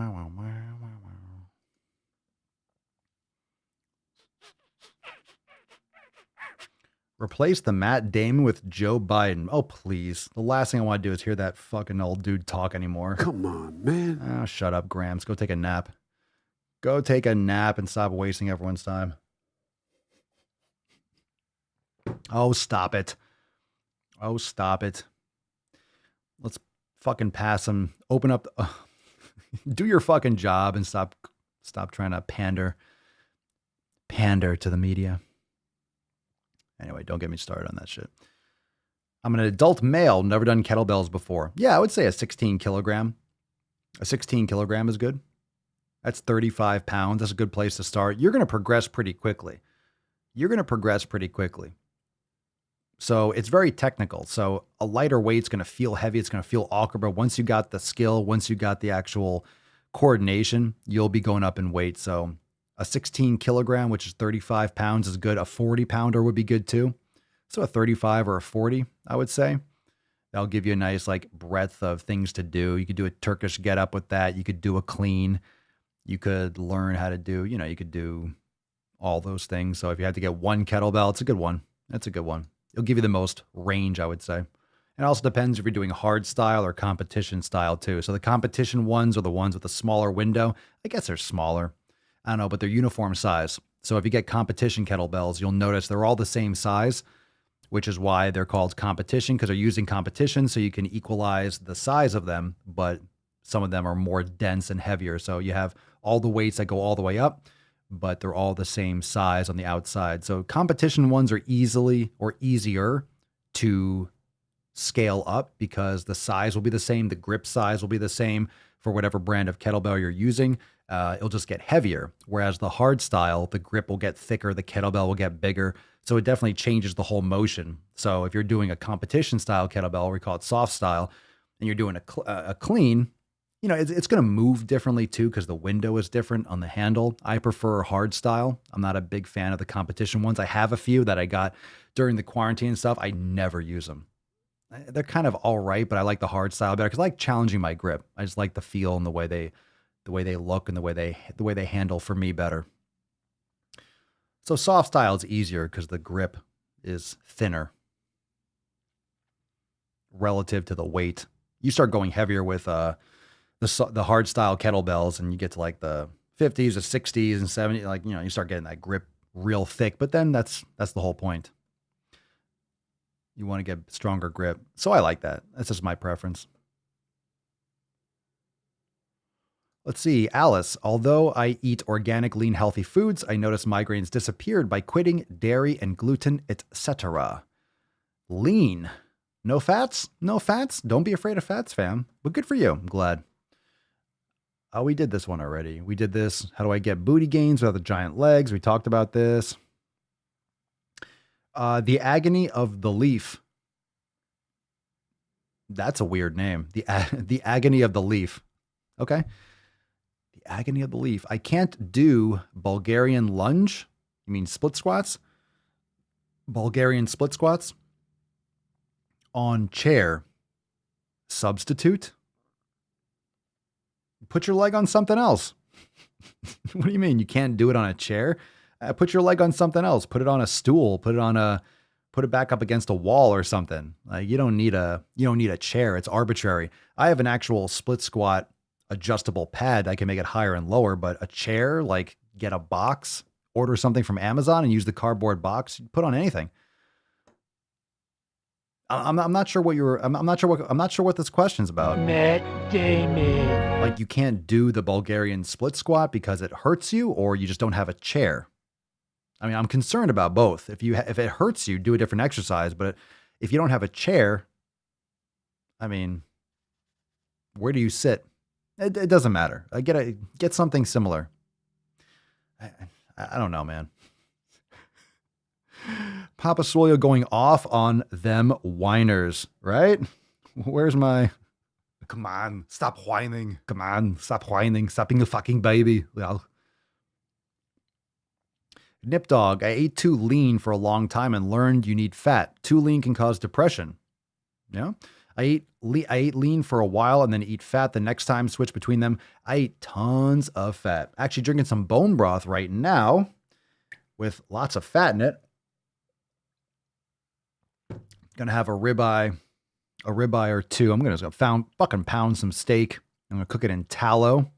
Replace the Matt Damon with Joe Biden. Oh, please. The last thing I want to do is hear that fucking old dude talk anymore. Come on, man. Oh, shut up, Grams. Go take a nap. Go take a nap and stop wasting everyone's time. Oh, stop it. Oh, stop it. Let's fucking pass them. Open up. Do your fucking job and stop trying to pander to the media. Anyway, don't get me started on that shit. I'm an adult male, never done kettlebells before. Yeah, I would say a 16 kilogram. A 16 kilogram is good. That's 35 pounds. That's a good place to start. You're going to progress pretty quickly. So it's very technical. So a lighter weight's going to feel heavy. It's going to feel awkward. But once you got the skill, once you got the actual coordination, you'll be going up in weight. So a 16 kilogram, which is 35 pounds, is good. A 40 pounder would be good too. So a 35 or a 40, I would say. That'll give you a nice like breadth of things to do. You could do a Turkish get up with that. You could do a clean. You could learn how to do, you could do all those things. So if you had to get one kettlebell, it's a good one. That's a good one. It'll give you the most range, I would say. It also depends if you're doing hard style or competition style too. So the competition ones are the ones with a smaller window. I guess they're smaller. I don't know, but they're uniform size. So if you get competition kettlebells, you'll notice they're all the same size, which is why they're called competition, because they're using competition so you can equalize the size of them, but some of them are more dense and heavier. So you have all the weights that go all the way up, but they're all the same size on the outside. So competition ones are easier to scale up because the size will be the same. The grip size will be the same for whatever brand of kettlebell you're using. It'll just get heavier. Whereas the hard style, the grip will get thicker, the kettlebell will get bigger. So it definitely changes the whole motion. So if you're doing a competition style kettlebell, we call it soft style, and you're doing a clean, it's going to move differently too because the window is different on the handle. I prefer hard style. I'm not a big fan of the competition ones. I have a few that I got during the quarantine and stuff. I never use them. They're kind of all right, but I like the hard style better because I like challenging my grip. I just like the feel and the way they look and the way they handle for me better. So soft style is easier because the grip is thinner relative to the weight. You start going heavier with the hard style kettlebells, and you get to like the 50s, the 60s, and 70s. You start getting that grip real thick. But then that's the whole point. You want to get stronger grip. So I like that. That's just my preference. Let's see. Alice, although I eat organic, lean, healthy foods, I noticed migraines disappeared by quitting dairy and gluten, etc. Lean. No fats? No fats? Don't be afraid of fats, fam. But good for you. I'm glad. Oh, we did this one already. We did this. How do I get booty gains without the giant legs? We talked about this. The agony of the leaf. That's a weird name. The agony of the leaf. Okay. The agony of the leaf. I can't do Bulgarian lunge. You mean split squats? Bulgarian split squats on chair. Substitute. Put your leg on something else. What do you mean you can't do it on a chair? Put your leg on something else. Put it on a stool. Put it back up against a wall or something. Like you don't need a chair. It's arbitrary. I have an actual split squat adjustable pad. I can make it higher and lower, but a chair, like get a box, order something from Amazon and use the cardboard box, put on anything. I'm not sure what I'm not sure what this question's about. Matt Damon. Like you can't do the Bulgarian split squat because it hurts you, or you just don't have a chair. I mean, I'm concerned about both. If it hurts you, do a different exercise. But if you don't have a chair, I mean, where do you sit? It doesn't matter. I get something similar. I don't know, man. Papa Swolio going off on them whiners, right? Where's my... Come on, stop whining. Come on, stop whining. Stop being a fucking baby. Well, Nip Dog, I ate too lean for a long time and learned you need fat. Too lean can cause depression. Yeah. I ate lean for a while and then eat fat the next time, switch between them. I ate tons of fat. Actually drinking some bone broth right now with lots of fat in it. Gonna have a ribeye or two. I'm gonna fucking pound some steak. I'm gonna cook it in tallow.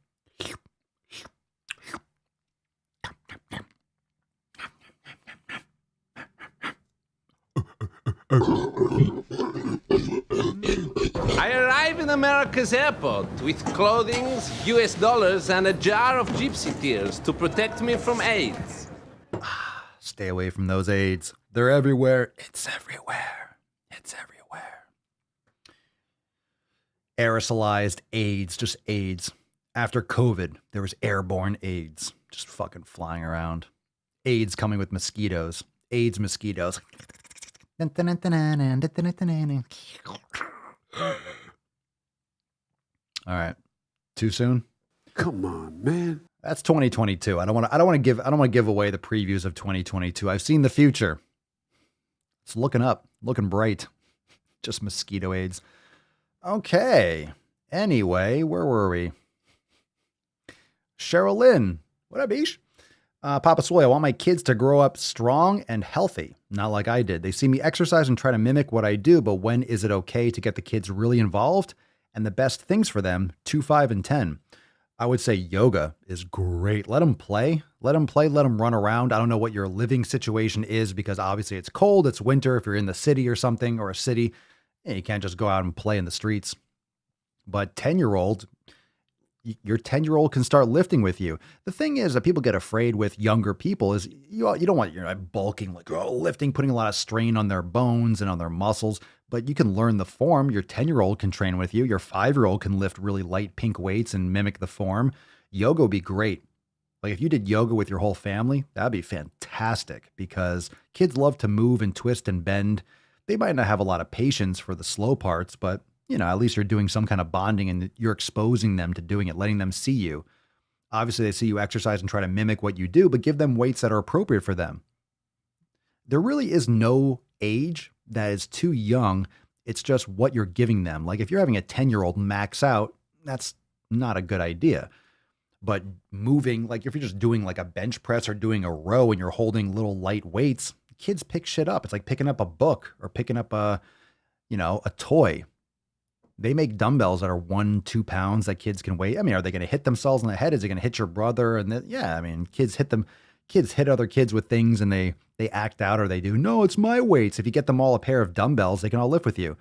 I arrive in America's airport with clothing, US dollars, and a jar of gypsy tears to protect me from AIDS. Stay away from those AIDS. They're everywhere. It's everywhere. It's everywhere. Aerosolized AIDS, just AIDS. After COVID, there was airborne AIDS, just fucking flying around. AIDS coming with mosquitoes. AIDS mosquitoes. All right. Too soon? Come on, man. That's 2022. I don't want to give away the previews of 2022. I've seen the future. It's looking up, looking bright. Just mosquito AIDS. Okay. Anyway, where were we? Cheryl Lynn. What up, Ish? Papa Swole, I want my kids to grow up strong and healthy, not like I did. They see me exercise and try to mimic what I do, but when is it okay to get the kids really involved? And the best things for them, 2, 5, and 10. I would say yoga is great. Let them play. Let them play. Let them run around. I don't know what your living situation is because obviously it's cold. It's winter. If you're in the city or something, or a city, you can't just go out and play in the streets. But 10-year-old, your 10-year-old can start lifting with you. The thing is that people get afraid with younger people is you don't want your bulking, like lifting, putting a lot of strain on their bones and on their muscles. But you can learn the form. Your 10-year-old can train with you. Your 5-year-old can lift really light pink weights and mimic the form. Yoga would be great. Like if you did yoga with your whole family, that'd be fantastic because kids love to move and twist and bend. They might not have a lot of patience for the slow parts, but at least you're doing some kind of bonding and you're exposing them to doing it, letting them see you. Obviously, they see you exercise and try to mimic what you do, but give them weights that are appropriate for them. There really is no age that is too young. It's just what you're giving them. Like if you're having a 10-year-old max out, that's not a good idea. But moving, like if you're just doing like a bench press or doing a row and you're holding little light weights, kids pick shit up. It's like picking up a book or picking up a toy. They make dumbbells that are 1-2 pounds that kids can weigh. I mean, are they going to hit themselves in the head? Is it going to hit your brother? And then, yeah, I mean, kids hit other kids with things and they act out or they do. No, it's my weights. If you get them all a pair of dumbbells, they can all lift with you.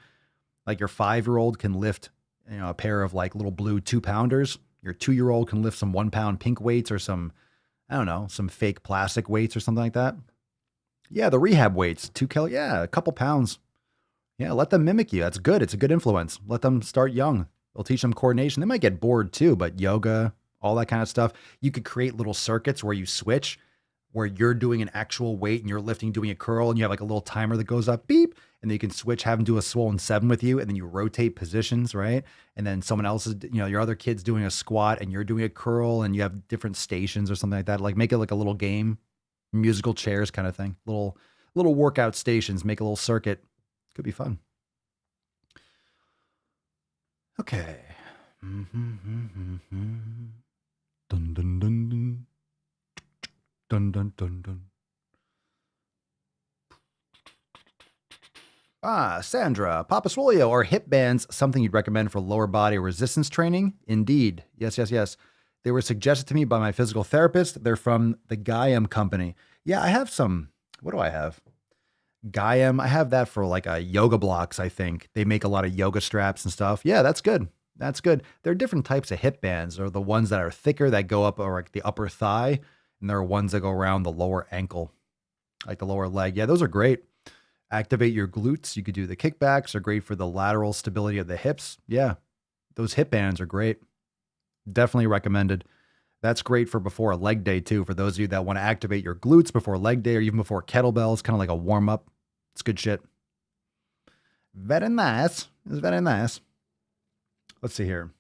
Like your 5-year-old can lift, a pair of like little blue 2-pounders. Your 2-year-old can lift some 1-pound pink weights or some fake plastic weights or something like that. Yeah, the rehab weights, 2 kilo. Yeah, a couple pounds. Yeah, let them mimic you. That's good. It's a good influence. Let them start young. It'll teach them coordination. They might get bored too, but yoga, all that kind of stuff. You could create little circuits where you switch, where you're doing an actual weight and you're lifting, doing a curl, and you have like a little timer that goes up, beep, and then you can switch, have them do a swollen 7 with you, and then you rotate positions, right? And then someone else is, your other kid's doing a squat and you're doing a curl, and you have different stations or something like that. Like make it like a little game, musical chairs kind of thing, little workout stations, make a little circuit. Could be fun. Okay. Dun dun dun dun. Dun dun dun dun. Sandra, Papa Swolio, are hip bands something you'd recommend for lower body resistance training? Indeed. Yes. They were suggested to me by my physical therapist. They're from the Gaiam company. Yeah, I have some. What do I have? Gaiam. I have that for like yoga blocks, I think. They make a lot of yoga straps and stuff. Yeah, that's good. That's good. There are different types of hip bands. There are the ones that are thicker that go up or like the upper thigh, and there are ones that go around the lower ankle, like the lower leg. Yeah, those are great. Activate your glutes. You could do the kickbacks. Are great for the lateral stability of the hips. Yeah, those hip bands are great. Definitely recommended. That's great for before a leg day too. For those of you that want to activate your glutes before leg day or even before kettlebells, kind of like a warm up. It's good shit. Very nice. It's very nice. Let's see here.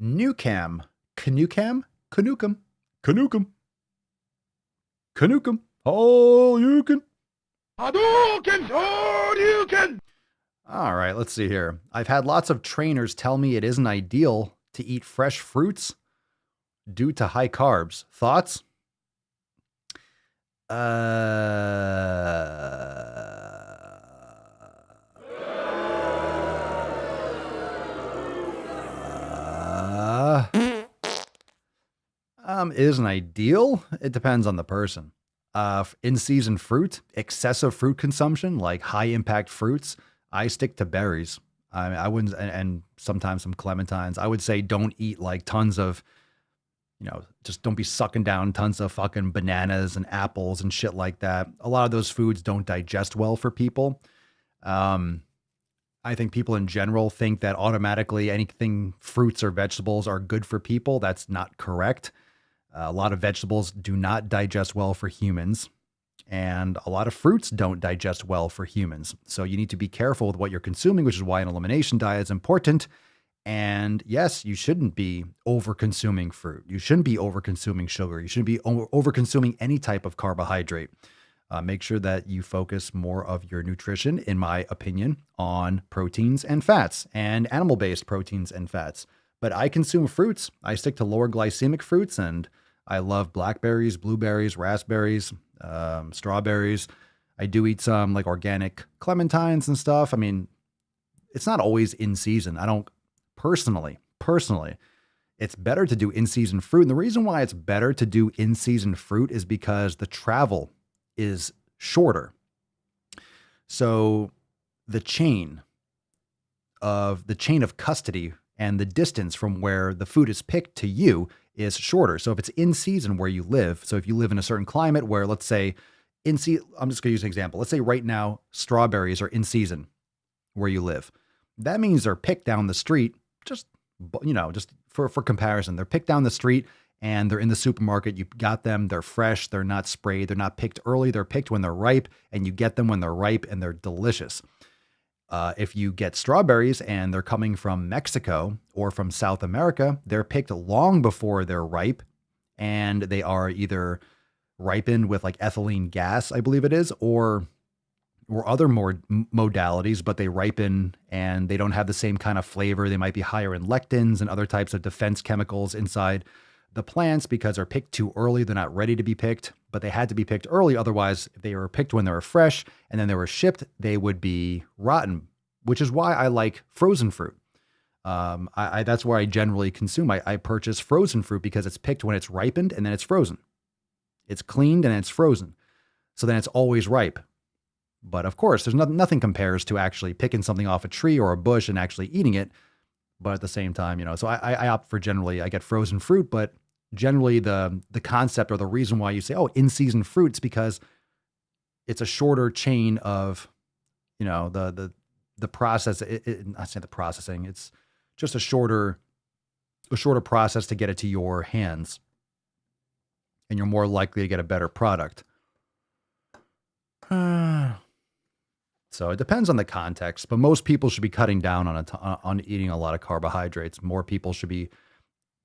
Newcam. Canucam? Canucum. Canucum. Canucum. Oh, you can. All right, let's see here. I've had lots of trainers tell me it isn't ideal to eat fresh fruits due to high carbs. Thoughts? Isn't ideal. It depends on the person. In-season fruit, excessive fruit consumption, like high-impact fruits, I stick to berries. I wouldn't, and sometimes some clementines. I would say don't eat like tons of, just don't be sucking down tons of fucking bananas and apples and shit like that. A lot of those foods don't digest well for people. I think people in general think that automatically anything fruits or vegetables are good for people. That's not correct. A lot of vegetables do not digest well for humans, and a lot of fruits don't digest well for humans. So you need to be careful with what you're consuming, which is why an elimination diet is important. And yes, you shouldn't be over-consuming fruit. You shouldn't be over-consuming sugar. You shouldn't be over-consuming any type of carbohydrate. Make sure that you focus more of your nutrition, in my opinion, on proteins and fats, and animal-based proteins and fats. But I consume fruits. I stick to lower glycemic fruits, and I love blackberries, blueberries, raspberries, strawberries. I do eat some like organic clementines and stuff. I mean, it's not always in season. I don't personally, it's better to do in-season fruit. And the reason why it's better to do in-season fruit is because the travel is shorter. So the chain of custody and the distance from where the food is picked to you is shorter. So if it's in season where you live, so if you live in a certain climate where, let's say, I'm just going to use an example. Let's say right now, strawberries are in season where you live. That means they're picked down the street, just for comparison. They're picked down the street and they're in the supermarket. You got them. They're fresh. They're not sprayed. They're not picked early. They're picked when they're ripe, and you get them when they're ripe, and they're delicious. If you get strawberries and they're coming from Mexico or from South America, they're picked long before they're ripe, and they are either ripened with like ethylene gas, I believe it is, or other more modalities, but they ripen and they don't have the same kind of flavor. They might be higher in lectins and other types of defense chemicals inside the plants because they're picked too early. They're not ready to be picked, but they had to be picked early. Otherwise, if they were picked when they were fresh and then they were shipped, they would be rotten, which is why I like frozen fruit. That's where I generally consume. I purchase frozen fruit because it's picked when it's ripened and then it's frozen. It's cleaned and it's frozen. So then it's always ripe. But of course, there's nothing compares to actually picking something off a tree or a bush and actually eating it. But at the same time, so I opt for generally, I get frozen fruit, but generally the concept or the reason why you say, oh, in-season fruits, because it's a shorter chain of, the process. I say the processing, it's just a shorter process to get it to your hands, and you're more likely to get a better product. So it depends on the context, but most people should be cutting down on eating a lot of carbohydrates. More people should be,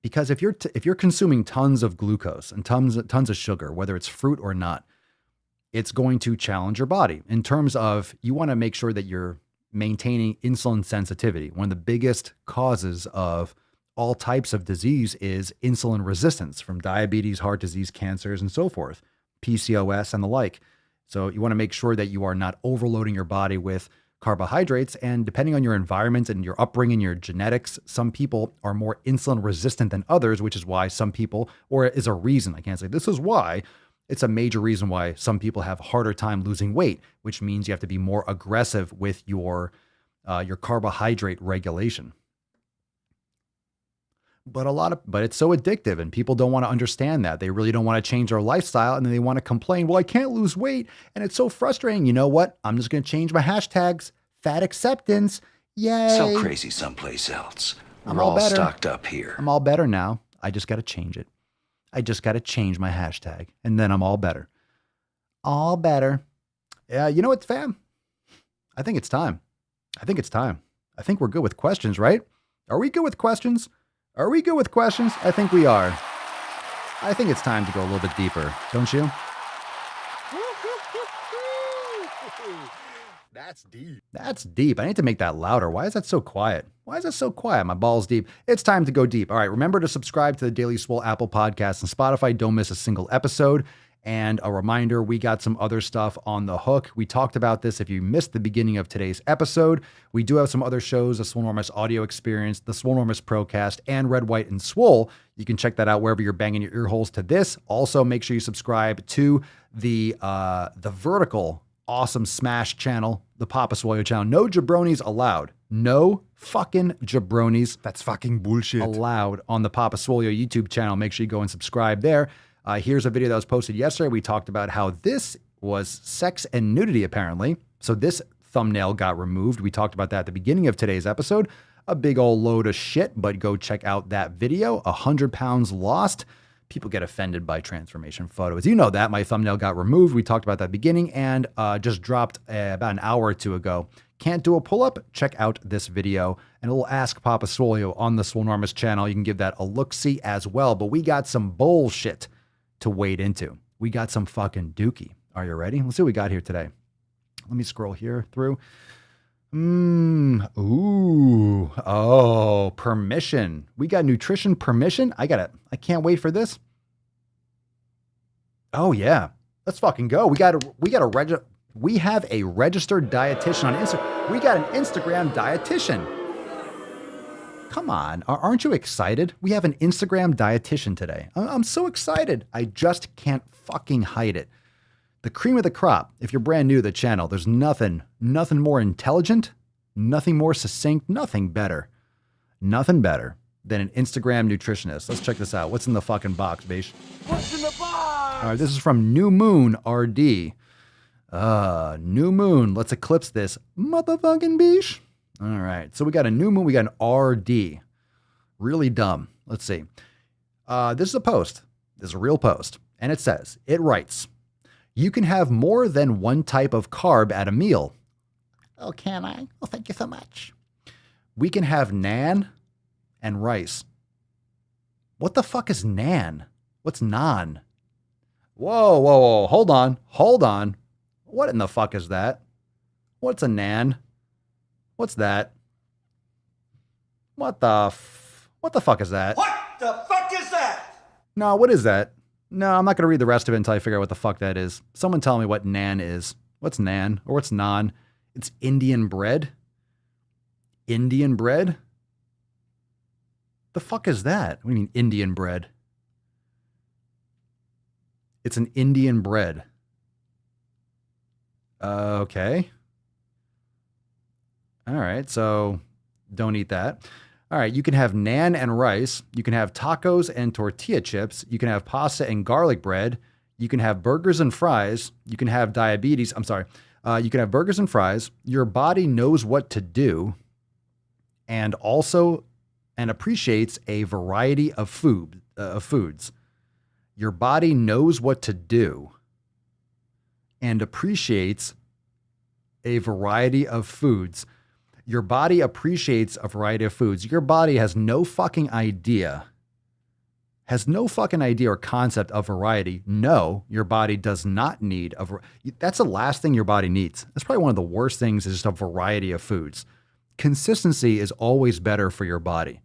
because if you're consuming tons of glucose and tons of sugar, whether it's fruit or not, it's going to challenge your body in terms of you want to make sure that you're maintaining insulin sensitivity. One of the biggest causes of all types of disease is insulin resistance, from diabetes, heart disease, cancers, and so forth, PCOS and the like. So you want to make sure that you are not overloading your body with carbohydrates. And depending on your environment and your upbringing, your genetics, some people are more insulin resistant than others, which is why some people, or is a reason, I can't say this is why, it's a major reason why some people have a harder time losing weight, which means you have to be more aggressive with your carbohydrate regulation. But it's so addictive, and people don't want to understand that. They really don't want to change their lifestyle, and then they want to complain, well, I can't lose weight, and it's so frustrating. You know what? I'm just going to change my hashtags. Fat acceptance. Yay. So crazy someplace else. I'm We're all all better. stocked up here. I'm all better now. I just got to change it. I just got to change my hashtag, and then I'm all better. All better. Yeah, you know what, fam? I think it's time. I think we're good with questions, right? Are we good with questions? I think we are. I think it's time to go a little bit deeper, don't you? That's deep. I need to make that louder. Why is that so quiet? My ball's deep. It's time to go deep. All right, remember to subscribe to the Daily Swole Apple Podcast and Spotify. Don't miss a single episode. And a reminder, we got some other stuff on the hook. We talked about this if you missed the beginning of today's episode. We do have some other shows, the Swolenormous Audio Experience, the Swolenormous Procast, and Red, White, and Swole. You can check that out wherever you're banging your ear holes to this. Also, make sure you subscribe to the vertical awesome Smash channel, the Papa Swolio channel. No jabronis allowed. No fucking jabronis. That's fucking bullshit. Allowed on the Papa Swolio YouTube channel. Make sure you go and subscribe there. Here's a video that was posted yesterday. We talked about how this was sex and nudity, apparently. So this thumbnail got removed. We talked about that at the beginning of today's episode. A big old load of shit, but go check out that video. 100 pounds lost. People get offended by transformation photos. You know that. My thumbnail got removed. We talked about that at the beginning, and just dropped about an hour or two ago. Can't do a pull-up? Check out this video, and it'll Ask Papa Swolio on the Swolenormous channel. You can give that a look-see as well. But we got some bullshit to wade into. We got some fucking dookie. Are you ready? Let's see what we got here today. Let me scroll here through. Permission. We got nutrition permission. I can't wait for this. Oh yeah. Let's fucking go. We have a registered dietitian on Instagram. We got an Instagram dietitian. Come on. Aren't you excited? We have an Instagram dietitian today. I'm so excited. I just can't fucking hide it. The cream of the crop. If you're brand new to the channel, there's nothing more intelligent, nothing more succinct, nothing better than an Instagram nutritionist. Let's check this out. What's in the fucking box, Beesh? What's in the box? All right, this is from New Moon RD. New Moon. Let's eclipse this motherfucking Beesh. All right, so we got a New Moon, we got an RD. Really dumb. Let's see. This is a post. This is a real post. And it writes, you can have more than one type of carb at a meal. Oh, can I? Oh, thank you so much. We can have naan and rice. What the fuck is naan? What's naan? Whoa. Hold on. What in the fuck is that? What's a naan? What's that? What the fuck is that? What the fuck is that? No, what is that? No, I'm not going to read the rest of it until I figure out what the fuck that is. Someone tell me what naan is. What's naan? Or what's naan? It's Indian bread? Indian bread? The fuck is that? What do you mean Indian bread? It's an Indian bread. Okay. All right, so don't eat that. All right, you can have naan and rice. You can have tacos and tortilla chips. You can have pasta and garlic bread. You can have burgers and fries. You can have diabetes. You can have burgers and fries. Your body knows what to do and appreciates a variety of foods. Your body knows what to do and appreciates a variety of foods. Your body appreciates a variety of foods. Your body has no fucking idea or concept of variety. No, your body does not need that's the last thing your body needs. That's probably one of the worst things, is just a variety of foods. Consistency is always better for your body.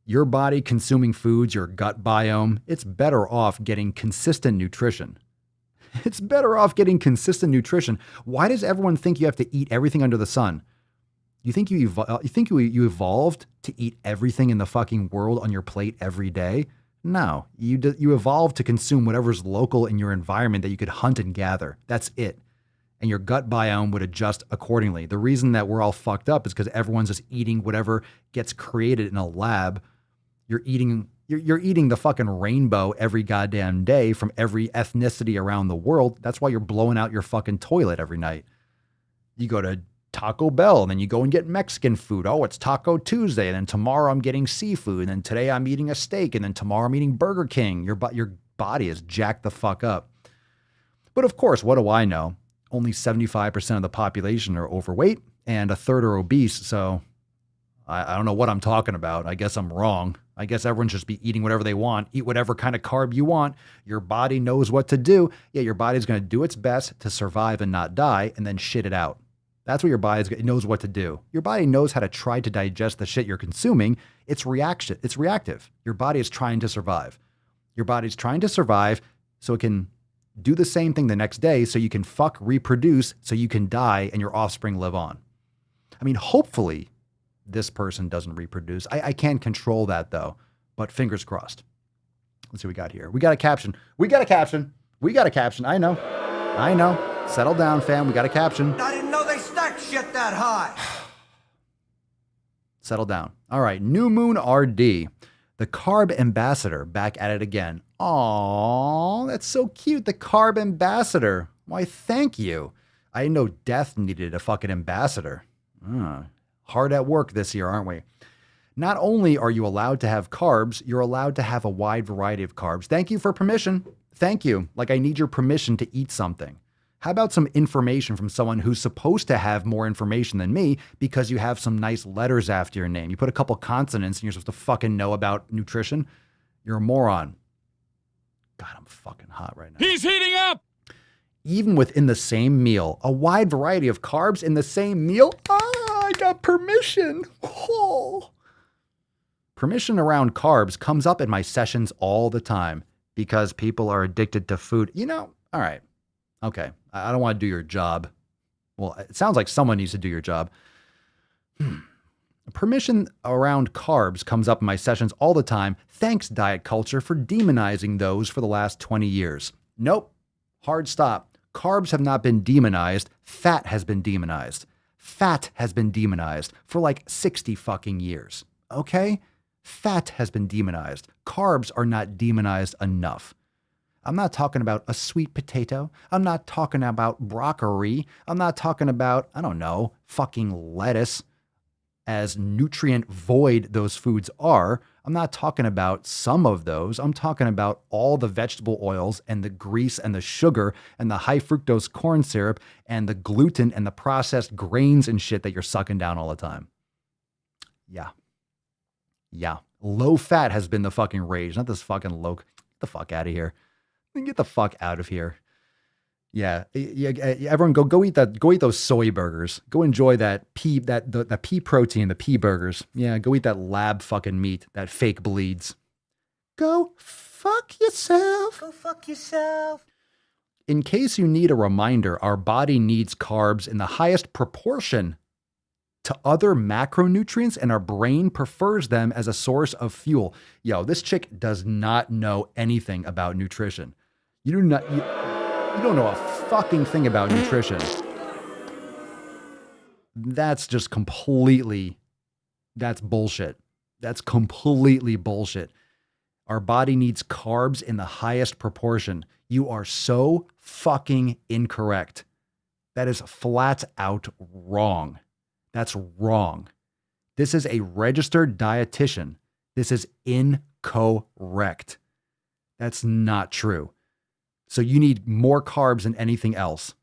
Your body consuming foods, your gut biome, it's better off getting consistent nutrition. It's better off getting consistent nutrition. Why does everyone think you have to eat everything under the sun? You think you evolved to eat everything in the fucking world on your plate every day? No, you evolved to consume whatever's local in your environment that you could hunt and gather. That's it. And your gut biome would adjust accordingly. The reason that we're all fucked up is because everyone's just eating whatever gets created in a lab. You're eating the fucking rainbow every goddamn day from every ethnicity around the world. That's why you're blowing out your fucking toilet every night. You go to Taco Bell, and then you go and get Mexican food. Oh, it's Taco Tuesday. And then tomorrow I'm getting seafood. And then today I'm eating a steak. And then tomorrow I'm eating Burger King. Your body is jacked the fuck up. But of course, what do I know? Only 75% of the population are overweight and a third are obese. So I don't know what I'm talking about. I guess I'm wrong. I guess everyone should just be eating whatever they want. Eat whatever kind of carb you want. Your body knows what to do. Yeah, your body's going to do its best to survive and not die, and then shit it out. That's what your body knows what to do. Your body knows how to try to digest the shit you're consuming. It's reactive. Your body is trying to survive. Your body's trying to survive so it can do the same thing the next day, so you can reproduce, so you can die and your offspring live on. I mean, hopefully this person doesn't reproduce. I can't control that though, but fingers crossed. Let's see what we got here. We got a caption. I know. Settle down, fam. We got a caption. I didn't know they stacked shit that high. Settle down. All right. New Moon RD, the carb ambassador, back at it again. Aw, that's so cute. The carb ambassador. Why, thank you. I didn't know death needed a fucking ambassador. Hard at work this year, aren't we? Not only are you allowed to have carbs, you're allowed to have a wide variety of carbs. Thank you for permission. Thank you. Like I need your permission to eat something. How about some information from someone who's supposed to have more information than me because you have some nice letters after your name? You put a couple consonants and you're supposed to fucking know about nutrition. You're a moron. God, I'm fucking hot right now. He's heating up! Even within the same meal, a wide variety of carbs in the same meal. I got permission. Oh. Permission around carbs comes up in my sessions all the time because people are addicted to food. All right. Okay. I don't want to do your job. Well, it sounds like someone needs to do your job. Permission around carbs comes up in my sessions all the time. Thanks, diet culture, for demonizing those for the last 20 years. Nope. Hard stop. Carbs have not been demonized. Fat has been demonized. Fat has been demonized for like 60 fucking years. Okay? Fat has been demonized. Carbs are not demonized enough. I'm not talking about a sweet potato. I'm not talking about broccoli. I'm not talking about, fucking lettuce, as nutrient void those foods are. I'm not talking about some of those. I'm talking about all the vegetable oils and the grease and the sugar and the high fructose corn syrup and the gluten and the processed grains and shit that you're sucking down all the time. Yeah. Low fat has been the fucking rage, not this fucking low. Get the fuck out of here. Get the fuck out of here. Yeah. Everyone go eat those soy burgers. Go enjoy the pea protein, the pea burgers. Yeah. Go eat that lab fucking meat that fake bleeds. Go fuck yourself. In case you need a reminder, our body needs carbs in the highest proportion to other macronutrients, and our brain prefers them as a source of fuel. Yo, this chick does not know anything about nutrition. You don't know a fucking thing about nutrition. That's just that's bullshit. That's completely bullshit. Our body needs carbs in the highest proportion. You are so fucking incorrect. That is flat out wrong. That's wrong. This is a registered dietitian. This is incorrect. That's not true. So you need more carbs than anything else.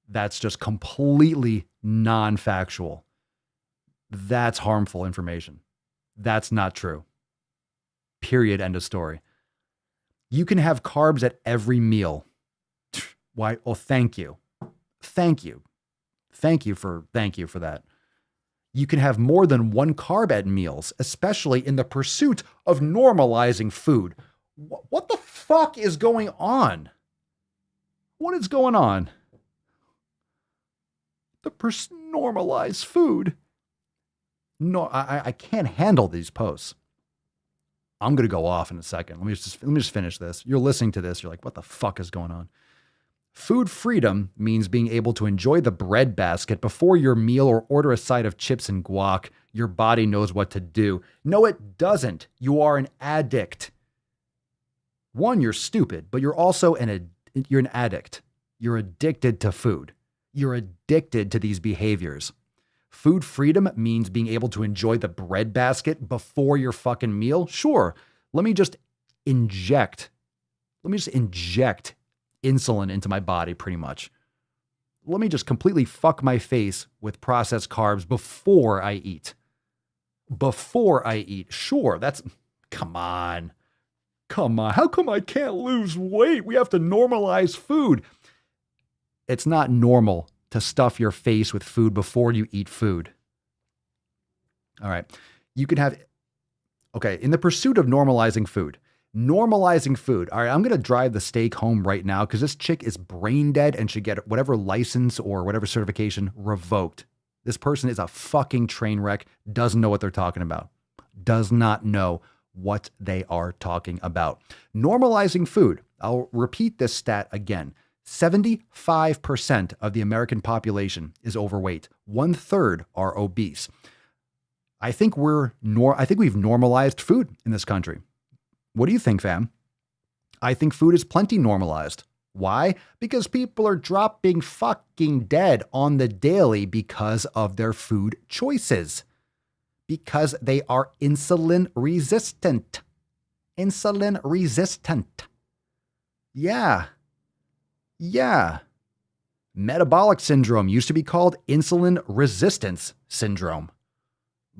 That's just completely non-factual. That's harmful information. That's not true. Period. End of story. You can have carbs at every meal. Why? Oh, thank you. Thank you. Thank you for that. You can have more than one carb at meals, especially in the pursuit of normalizing food. What the fuck is going on? What is going on? Normalize food. No, I can't handle these posts. I'm going to go off in a second. Let me just finish this. You're listening to this. You're like, what the fuck is going on? Food freedom means being able to enjoy the bread basket before your meal or order a side of chips and guac. Your body knows what to do. No, it doesn't. You are an addict. One, you're stupid, but you're also you're an addict. You're addicted to food. You're addicted to these behaviors. Food freedom means being able to enjoy the bread basket before your fucking meal. Sure. Let me just inject insulin into my body pretty much. Let me just completely fuck my face with processed carbs before I eat. Sure. Come on. How come I can't lose weight? We have to normalize food. It's not normal to stuff your face with food before you eat food. All right. In the pursuit of normalizing food. All right, I'm going to drive the stake home right now because this chick is brain dead and should get whatever license or whatever certification revoked. This person is a fucking train wreck, doesn't know what they're talking about. Does not know what they are talking about. Normalizing food. I'll repeat this stat again. 75% of the American population is overweight. 1/3 are obese. I think we've normalized food in this country. What do you think, fam? I think food is plenty normalized. Why? Because people are dropping fucking dead on the daily because of their food choices. Because they are insulin resistant. Yeah. Metabolic syndrome used to be called insulin resistance syndrome.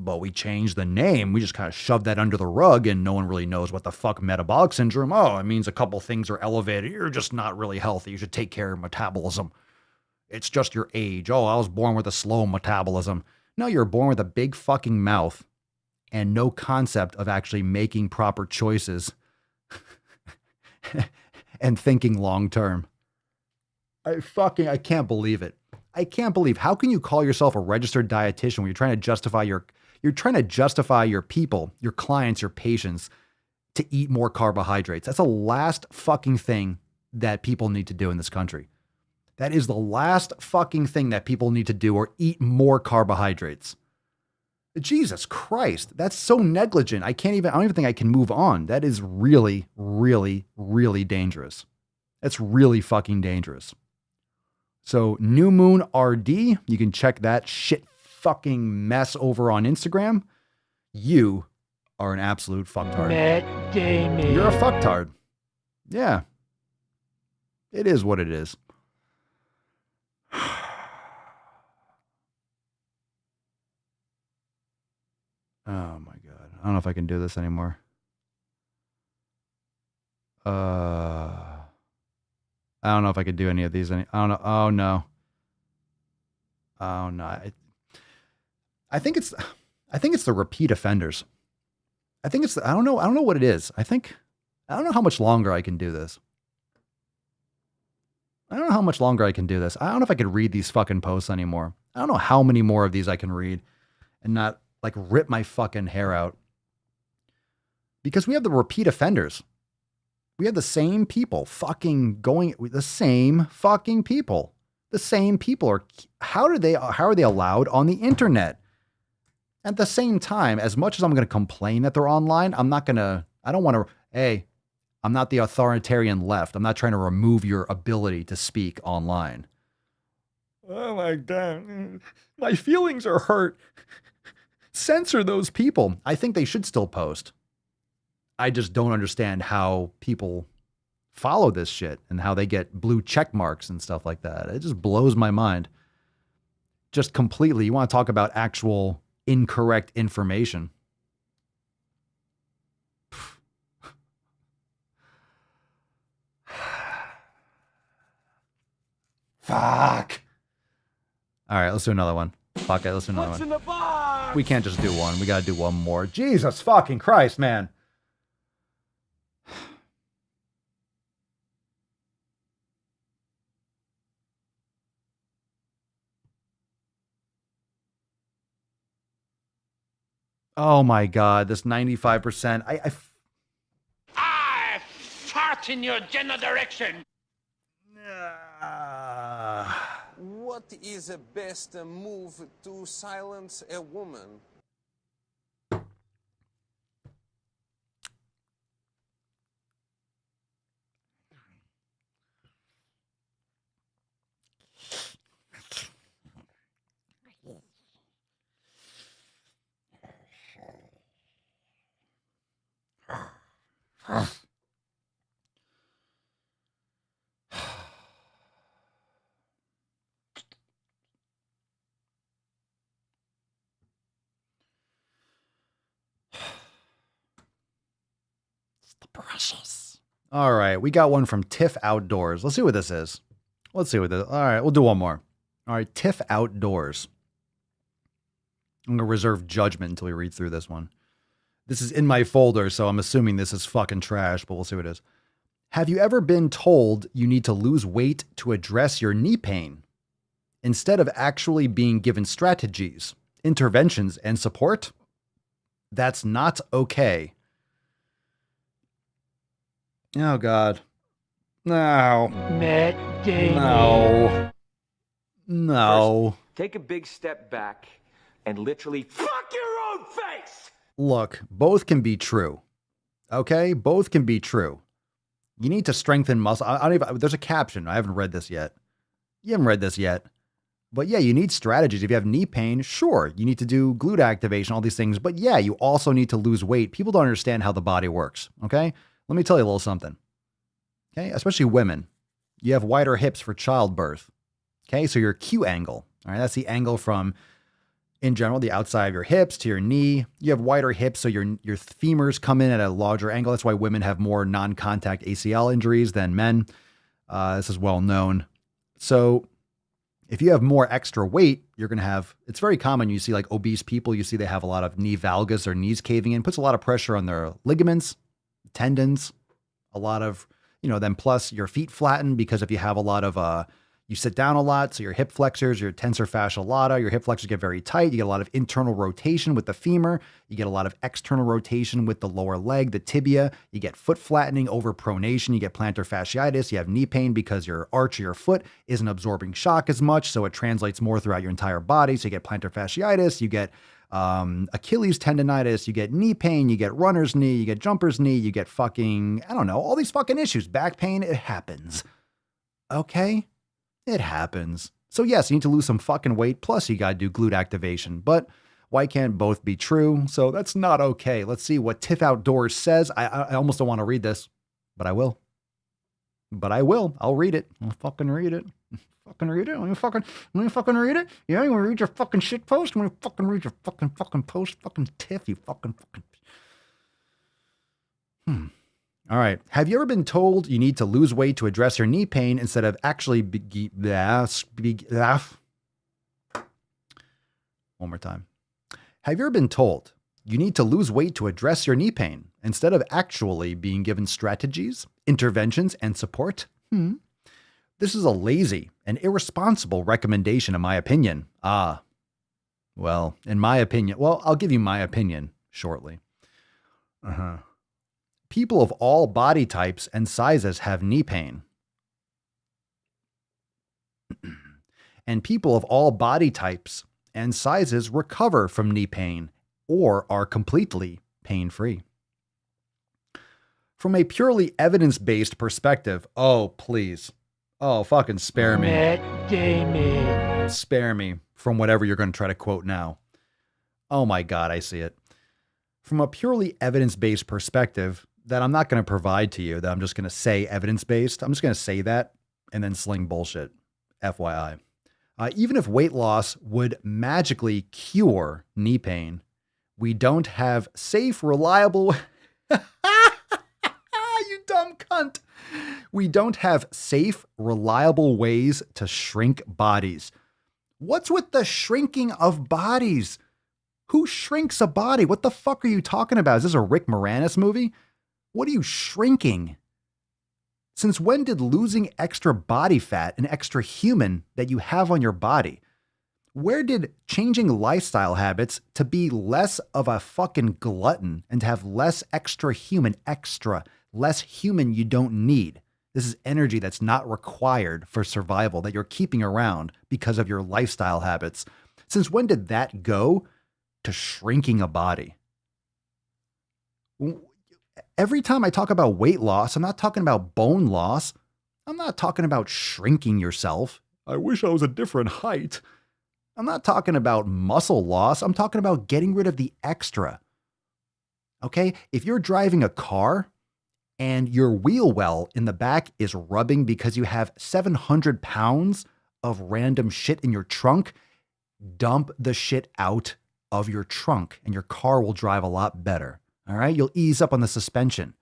But we changed the name. We just kind of shoved that under the rug and no one really knows what the fuck metabolic syndrome. Oh, it means a couple things are elevated. You're just not really healthy. You should take care of metabolism. It's just your age. Oh, I was born with a slow metabolism. No, you're born with a big fucking mouth and no concept of actually making proper choices and thinking long term. I can't believe it. How can you call yourself a registered dietitian when you're trying to justify your people, your clients, your patients to eat more carbohydrates? That's the last fucking thing that people need to do in this country. That is the last fucking thing that people need to do, or eat more carbohydrates. Jesus Christ, that's so negligent. I don't even think I can move on. That is really, really, really dangerous. That's really fucking dangerous. So New Moon RD, you can check that shit fucking mess over on Instagram. You are an absolute fucktard. Matt Damon. You're a fucktard. Yeah. It is what it is. Oh my God. I don't know if I can do this anymore. I don't know if I could do any of these. I don't know. Oh no. I think it's the repeat offenders. I don't know what it is. I don't know how much longer I can do this. I don't know if I could read these fucking posts anymore. I don't know how many more of these I can read and not like rip my fucking hair out. Because we have the repeat offenders. We have the same people fucking going with the same fucking people. The same people are, how are they allowed on the internet? At the same time, as much as I'm going to complain that they're online, I'm not the authoritarian left. I'm not trying to remove your ability to speak online. Oh my God. My feelings are hurt. Censor those people. I think they should still post. I just don't understand how people follow this shit and how they get blue check marks and stuff like that. It just blows my mind. Just completely. You want to talk about actual incorrect information. Fuck. All right, let's do another one. Fuck it, let's do another What's one. in the box? We can't just do one. We got to do one more. Jesus fucking Christ, man. Oh my God, this 95%. I fart in your general direction. What is the best move to silence a woman? All right, we got one from Tiff Outdoors. Let's see what this is. All right, we'll do one more. All right, Tiff Outdoors. I'm going to reserve judgment until we read through this one. This is in my folder, so I'm assuming this is fucking trash, but we'll see what it is. Have you ever been told you need to lose weight to address your knee pain instead of actually being given strategies, interventions, and support? That's not okay. Oh, God. No. Matt Damon. No. No. Take a big step back and literally Fuck your own face! Look, both can be true. Okay? Both can be true. You need to strengthen muscle. I don't even, there's a caption. I haven't read this yet. You haven't read this yet. But yeah, you need strategies. If you have knee pain, sure, you need to do glute activation, all these things. But yeah, you also need to lose weight. People don't understand how the body works. Okay? Let me tell you a little something. Okay? Especially women. You have wider hips for childbirth. Okay? So your Q angle. All right? That's the angle from, in general, the outside of your hips to your knee. You have wider hips, so your femurs come in at a larger angle. That's why women have more non-contact ACL injuries than men. This is well known. So if you have more extra weight, you're going to have, it's very common. You see like obese people, you see they have a lot of knee valgus or knees caving in, puts a lot of pressure on their ligaments, tendons, a lot of, then plus your feet flatten because if you have a lot of, you sit down a lot, so your hip flexors, your tensor fascia lata, your hip flexors get very tight. You get a lot of internal rotation with the femur. You get a lot of external rotation with the lower leg, the tibia. You get foot flattening, overpronation. You get plantar fasciitis. You have knee pain because your arch of your foot isn't absorbing shock as much, so it translates more throughout your entire body. So you get plantar fasciitis. You get Achilles tendonitis. You get knee pain. You get runner's knee. You get jumper's knee. You get fucking, I don't know, all these fucking issues. Back pain, it happens. Okay? It happens. So yes, you need to lose some fucking weight. Plus you got to do glute activation, but why can't both be true? So that's not okay. Let's see what Tiff Outdoors says. I almost don't want to read this, but I will. I'll read it. I'll fucking read it. Fucking read it. Let me fucking read it. Yeah, you want to read your fucking shit post? I'm going to fucking read your fucking post. Fucking Tiff, you fucking. All right. Have you ever been told you need to lose weight to address your knee pain instead of actually One more time. Have you ever been told you need to lose weight to address your knee pain instead of actually being given strategies, interventions, and support? This is a lazy and irresponsible recommendation, in my opinion. Well, in my opinion, I'll give you my opinion shortly. People of all body types and sizes have knee pain. And people of all body types and sizes recover from knee pain or are completely pain-free. From a purely evidence-based perspective, oh, please. Oh, fucking spare me. Matt Damon. Spare me from whatever you're going to try to quote now. Oh my God, I see it. From a purely evidence-based perspective, that I'm not going to provide to you, that I'm just going to say evidence-based. I'm just going to say that and then sling bullshit. FYI. Even if weight loss would magically cure knee pain, we don't have safe, reliable... You dumb cunt. We don't have safe, reliable ways to shrink bodies. What's with the shrinking of bodies? Who shrinks a body? What the fuck are you talking about? Is this a Rick Moranis movie? What are you shrinking? Since when did losing extra body fat an extra human that you have on your body? Where did changing lifestyle habits to be less of a fucking glutton and to have less extra human, less human you don't need? This is energy that's not required for survival that you're keeping around because of your lifestyle habits. Since when did that go to shrinking a body? Every time I talk about weight loss, I'm not talking about bone loss. I'm not talking about shrinking yourself. I wish I was a different height. I'm not talking about muscle loss. I'm talking about getting rid of the extra. Okay? If you're driving a car and your wheel well in the back is rubbing because you have 700 pounds of random shit in your trunk, dump the shit out of your trunk and your car will drive a lot better. All right? You'll ease up on the suspension.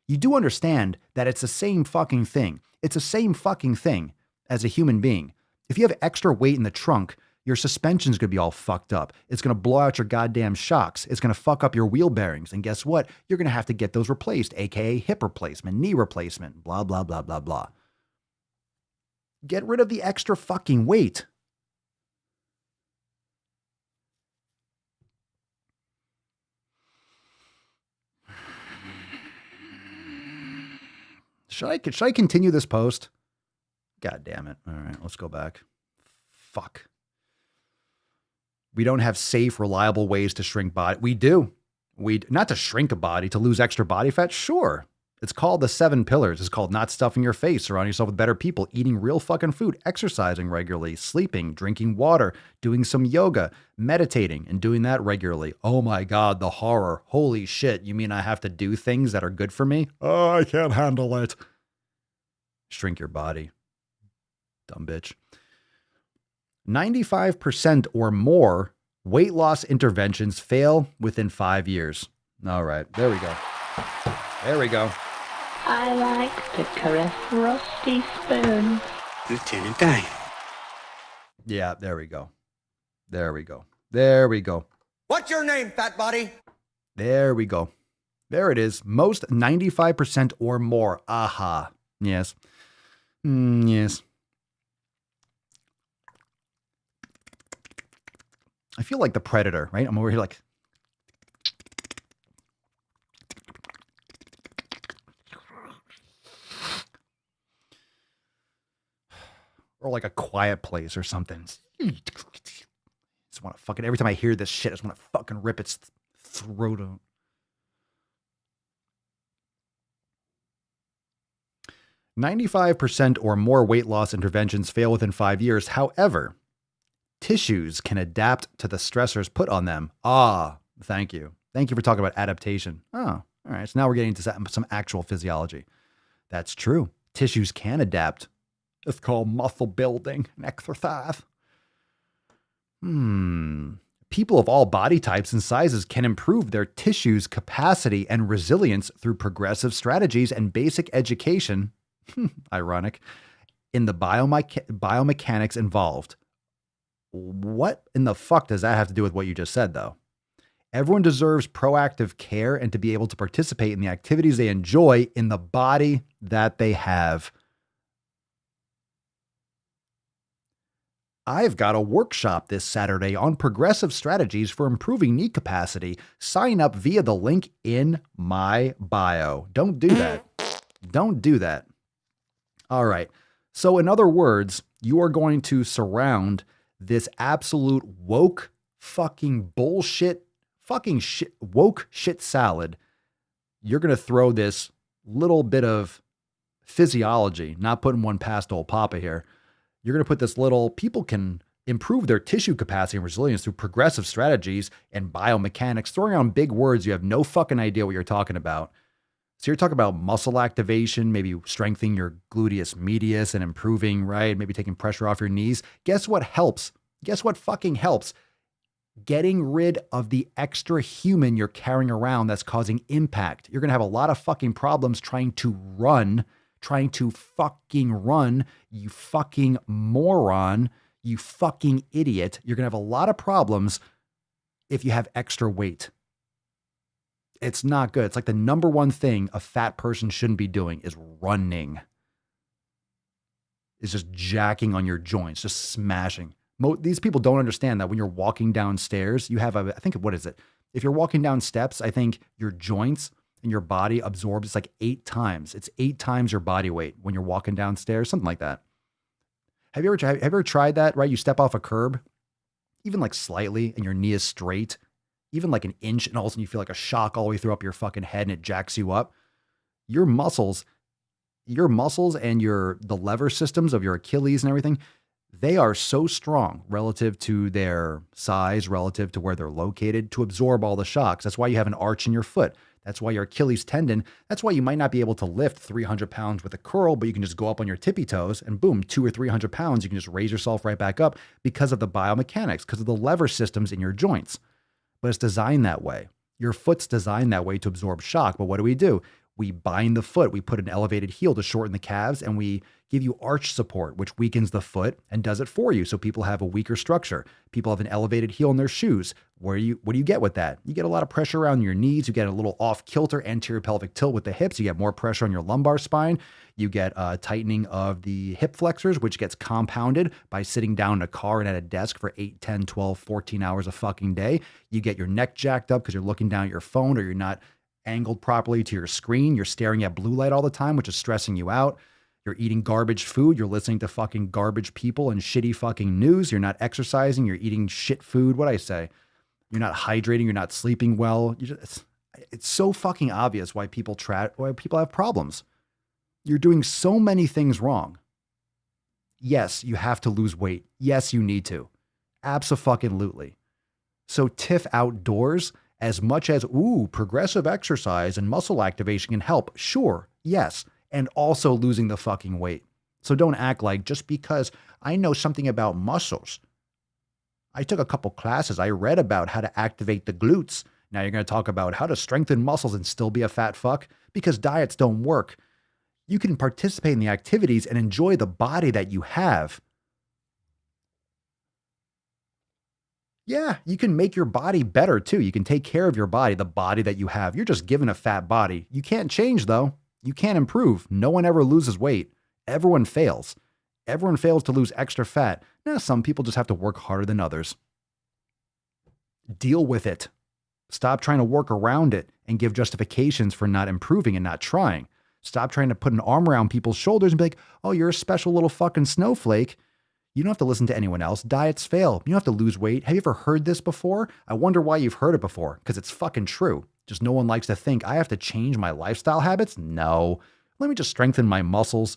You do understand that it's the same fucking thing. It's the same fucking thing as a human being. If you have extra weight in the trunk, your suspension's going to be all fucked up. It's going to blow out your goddamn shocks. It's going to fuck up your wheel bearings. And guess what? You're going to have to get those replaced, aka hip replacement, knee replacement, blah, blah, blah, blah, blah. Get rid of the extra fucking weight. Should I continue this post? God damn it. All right, let's go back. Fuck. We don't have safe, reliable ways to shrink body. We do. Not to shrink a body, to lose extra body fat. Sure. It's called the 7 pillars. It's called not stuffing your face, surrounding yourself with better people, eating real fucking food, exercising regularly, sleeping, drinking water, doing some yoga, meditating, and doing that regularly. Oh my God, the horror. Holy shit. You mean I have to do things that are good for me? Oh, I can't handle it. Shrink your body. Dumb bitch. 95% or more weight loss interventions fail within 5 years. All right, there we go. There we go. I like to caress rusty spoons. Lieutenant Dan. Yeah, there we go. There we go. There we go. What's your name, fat body? There we go. There it is. Most 95% or more. Aha. Yes. Yes. I feel like the Predator, right? I'm over here like... Or like a Quiet Place or something. Just want to fucking... Every time I hear this shit, I just want to fucking rip its throat out. "95% or more weight loss interventions fail within 5 years. However, tissues can adapt to the stressors put on them." Ah, thank you. Thank you for talking about adaptation. Oh, all right. So now we're getting into some actual physiology. That's true. Tissues can adapt. It's called muscle building and exercise. People of all body types and sizes can improve their tissues' capacity and resilience through progressive strategies and basic education. Ironic. In the biomechanics involved. What in the fuck does that have to do with what you just said, though? Everyone deserves proactive care and to be able to participate in the activities they enjoy in the body that they have. I've got a workshop this Saturday on progressive strategies for improving knee capacity. Sign up via the link in my bio. Don't do that. Don't do that. All right. So in other words, you are going to surround this absolute woke fucking bullshit, fucking shit, woke shit salad. You're going to throw this little bit of physiology, not putting one past old Papa here. You're going to put this little, people can improve their tissue capacity and resilience through progressive strategies and biomechanics, throwing on big words you have no fucking idea what you're talking about. So you're talking about muscle activation, maybe strengthening your gluteus medius and improving, right? Maybe taking pressure off your knees. Guess what helps? Guess what fucking helps? Getting rid of the extra human you're carrying around that's causing impact. You're going to have a lot of fucking problems trying to fucking run, you fucking moron, you fucking idiot. You're going to have a lot of problems if you have extra weight. It's not good. It's like the number one thing a fat person shouldn't be doing is running. It's just jacking on your joints, just smashing. These people don't understand that when you're walking downstairs, you have I think, what is it? If you're walking down steps, I think your joints and your body absorbs, it's like 8 times. It's 8 times your body weight when you're walking downstairs, something like that. Have you ever tried that, right? You step off a curb, even like slightly, and your knee is straight, even like an inch, and all of a sudden you feel like a shock all the way through up your fucking head and it jacks you up. Your muscles and the lever systems of your Achilles and everything, they are so strong relative to their size, relative to where they're located to absorb all the shocks. That's why you have an arch in your foot. That's why your Achilles tendon, that's why you might not be able to lift 300 pounds with a curl, but you can just go up on your tippy toes and boom, 200 or 300 pounds, you can just raise yourself right back up because of the biomechanics, because of the lever systems in your joints. But it's designed that way. Your foot's designed that way to absorb shock. But what do? We bind the foot. We put an elevated heel to shorten the calves, and we give you arch support, which weakens the foot and does it for you. So people have a weaker structure. People have an elevated heel in their shoes. What do you get with that? You get a lot of pressure around your knees. You get a little off kilter anterior pelvic tilt with the hips. You get more pressure on your lumbar spine. You get a tightening of the hip flexors, which gets compounded by sitting down in a car and at a desk for 8, 10, 12, 14 hours a fucking day. You get your neck jacked up because you're looking down at your phone or you're not angled properly to your screen. You're staring at blue light all the time, which is stressing you out. You're eating garbage food. You're listening to fucking garbage people and shitty fucking news. You're not exercising. You're eating shit food. What'd I say? You're not hydrating. You're not sleeping well. It's so fucking obvious why people have problems. You're doing so many things wrong. Yes, you have to lose weight. Yes, you need to. Abso-fucking-lutely. So TIFF outdoors, as much as, progressive exercise and muscle activation can help. Sure, yes. And also losing the fucking weight. So don't act like just because I know something about muscles. I took a couple classes. I read about how to activate the glutes. Now you're going to talk about how to strengthen muscles and still be a fat fuck? Because diets don't work. You can participate in the activities and enjoy the body that you have. Yeah, you can make your body better too. You can take care of your body, the body that you have. You're just given a fat body. You can't change though. You can't improve. No one ever loses weight. Everyone fails. Everyone fails to lose extra fat. Now, some people just have to work harder than others. Deal with it. Stop trying to work around it and give justifications for not improving and not trying. Stop trying to put an arm around people's shoulders and be like, oh, you're a special little fucking snowflake. You don't have to listen to anyone else. Diets fail. You don't have to lose weight. Have you ever heard this before? I wonder why you've heard it before, because it's fucking true. Just no one likes to think I have to change my lifestyle habits. No, let me just strengthen my muscles.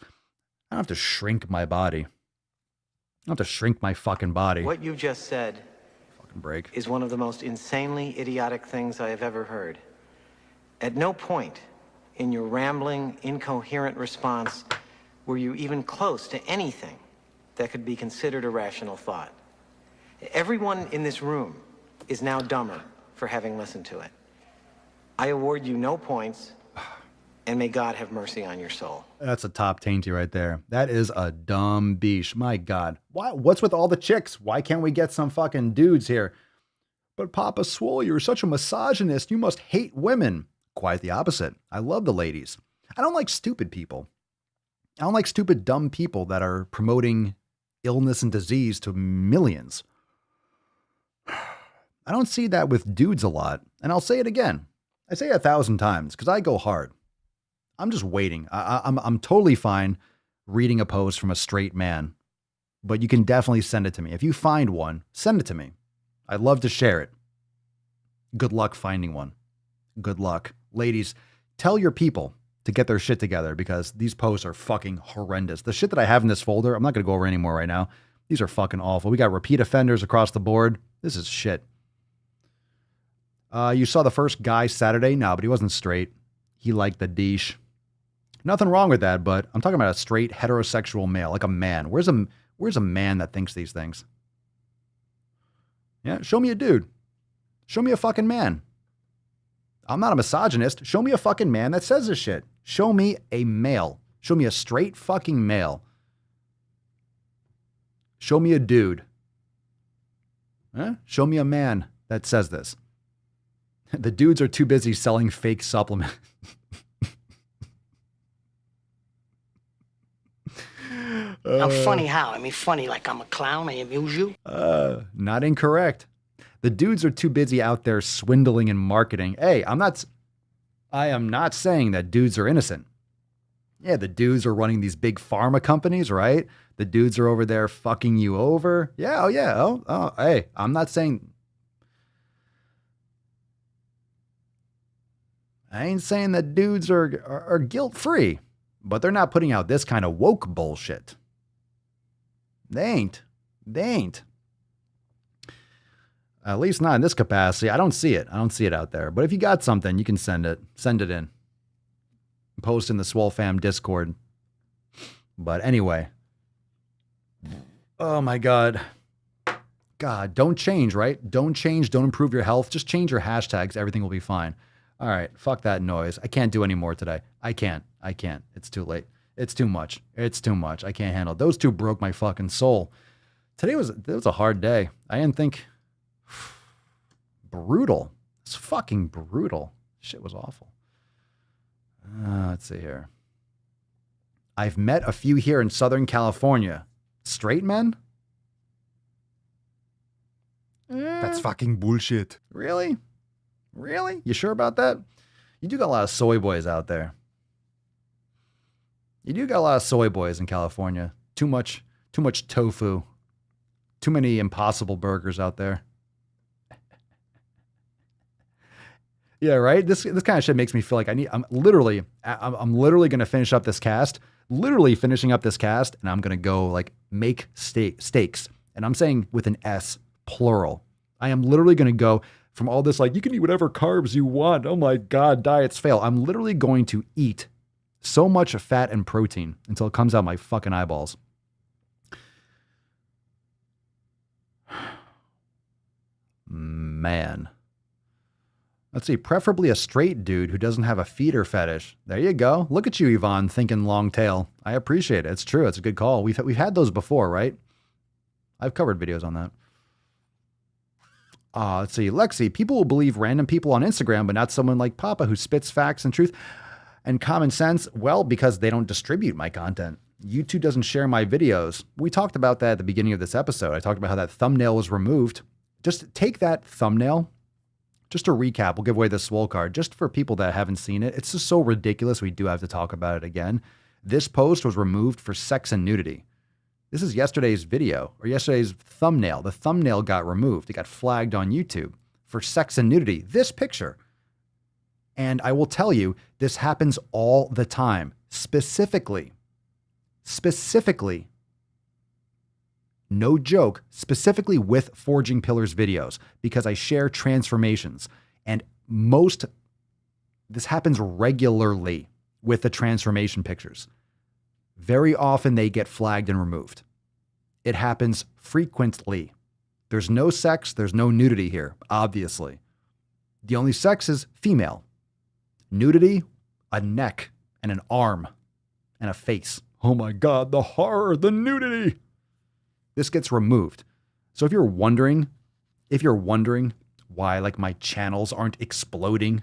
I don't have to shrink my body. I don't have to shrink my fucking body. What you just said fucking break is one of the most insanely idiotic things I have ever heard. At no point in your rambling, incoherent response were you even close to anything that could be considered a rational thought. Everyone in this room is now dumber for having listened to it. I award you no points, and may God have mercy on your soul. That's a top tainty right there. That is a dumb beesh. My God. What's with all the chicks? Why can't we get some fucking dudes here? But Papa Swole, you're such a misogynist. You must hate women. Quite the opposite. I love the ladies. I don't like stupid people. I don't like stupid, dumb people that are promoting illness and disease to millions. I don't see that with dudes a lot. And I'll say it again. I say it 1,000 times because I go hard. I'm just waiting. I'm totally fine reading a post from a straight man, but you can definitely send it to me. If you find one, send it to me. I'd love to share it. Good luck finding one. Good luck. Ladies, tell your people to get their shit together because these posts are fucking horrendous. The shit that I have in this folder, I'm not going to go over anymore right now. These are fucking awful. We got repeat offenders across the board. This is shit. You saw the first guy Saturday? No, but he wasn't straight. He liked the dish. Nothing wrong with that, but I'm talking about a straight heterosexual male, like a man. Where's a man that thinks these things? Yeah, show me a dude. Show me a fucking man. I'm not a misogynist. Show me a fucking man that says this shit. Show me a male. Show me a straight fucking male. Show me a dude. Show me a man that says this. The dudes are too busy selling fake supplements. I'm funny how? I mean, funny like I'm a clown. I amuse you? Not incorrect. The dudes are too busy out there swindling and marketing. Hey, I am not saying that dudes are innocent. Yeah, the dudes are running these big pharma companies, right? The dudes are over there fucking you over. Yeah, oh yeah. Oh, hey, I'm not saying. I ain't saying that dudes are guilt-free, but they're not putting out this kind of woke bullshit. They ain't. At least not in this capacity. I don't see it. I don't see it out there. But if you got something, you can send it. Send it in. Post in the SwoleFam Discord. But anyway. Oh my God. God, don't change, right? Don't change. Don't improve your health. Just change your hashtags. Everything will be fine. All right. Fuck that noise. I can't do any more today. I can't. It's too late. It's too much. I can't handle it. Those two broke my fucking soul. It was a hard day. I didn't think. Brutal. It's fucking brutal. Shit was awful. Let's see here. I've met a few here in Southern California. Straight men? That's fucking bullshit. Really? You sure about that? You do got a lot of soy boys out there. You do got a lot of soy boys in California. Too much tofu. Too many Impossible Burgers out there. Yeah, right? This kind of shit makes me feel like I'm literally going to finish up this cast. Literally finishing up this cast, and I'm going to go like make steaks. And I'm saying with an S, plural. I am literally going to go from all this like, you can eat whatever carbs you want. Oh my God, diets fail. I'm literally going to eat so much fat and protein until it comes out my fucking eyeballs. Man. Let's see, preferably a straight dude who doesn't have a feeder fetish. There you go. Look at you, Yvonne, thinking long tail. I appreciate it. It's true. It's a good call. We've had those before, right? I've covered videos on that. Let's see, Lexi, people will believe random people on Instagram, but not someone like Papa who spits facts and truth and common sense. Well, because they don't distribute my content. YouTube doesn't share my videos. We talked about that at the beginning of this episode. I talked about how that thumbnail was removed. Just take that thumbnail. Just to recap, we'll give away the Swole card just for people that haven't seen it. It's just so ridiculous. We do have to talk about it again. This post was removed for sex and nudity. This is yesterday's video or yesterday's thumbnail. The thumbnail got removed. It got flagged on YouTube for sex and nudity. This picture. And I will tell you, this happens all the time. Specifically, no joke, specifically with Forging Pillars videos, because I share transformations. And this happens regularly with the transformation pictures. Very often they get flagged and removed. It happens frequently. There's no sex, there's no nudity here, obviously. The only sex is female. Nudity, a neck and an arm and a face. Oh my God, the horror, the nudity. This gets removed. So if you're wondering why like my channels aren't exploding,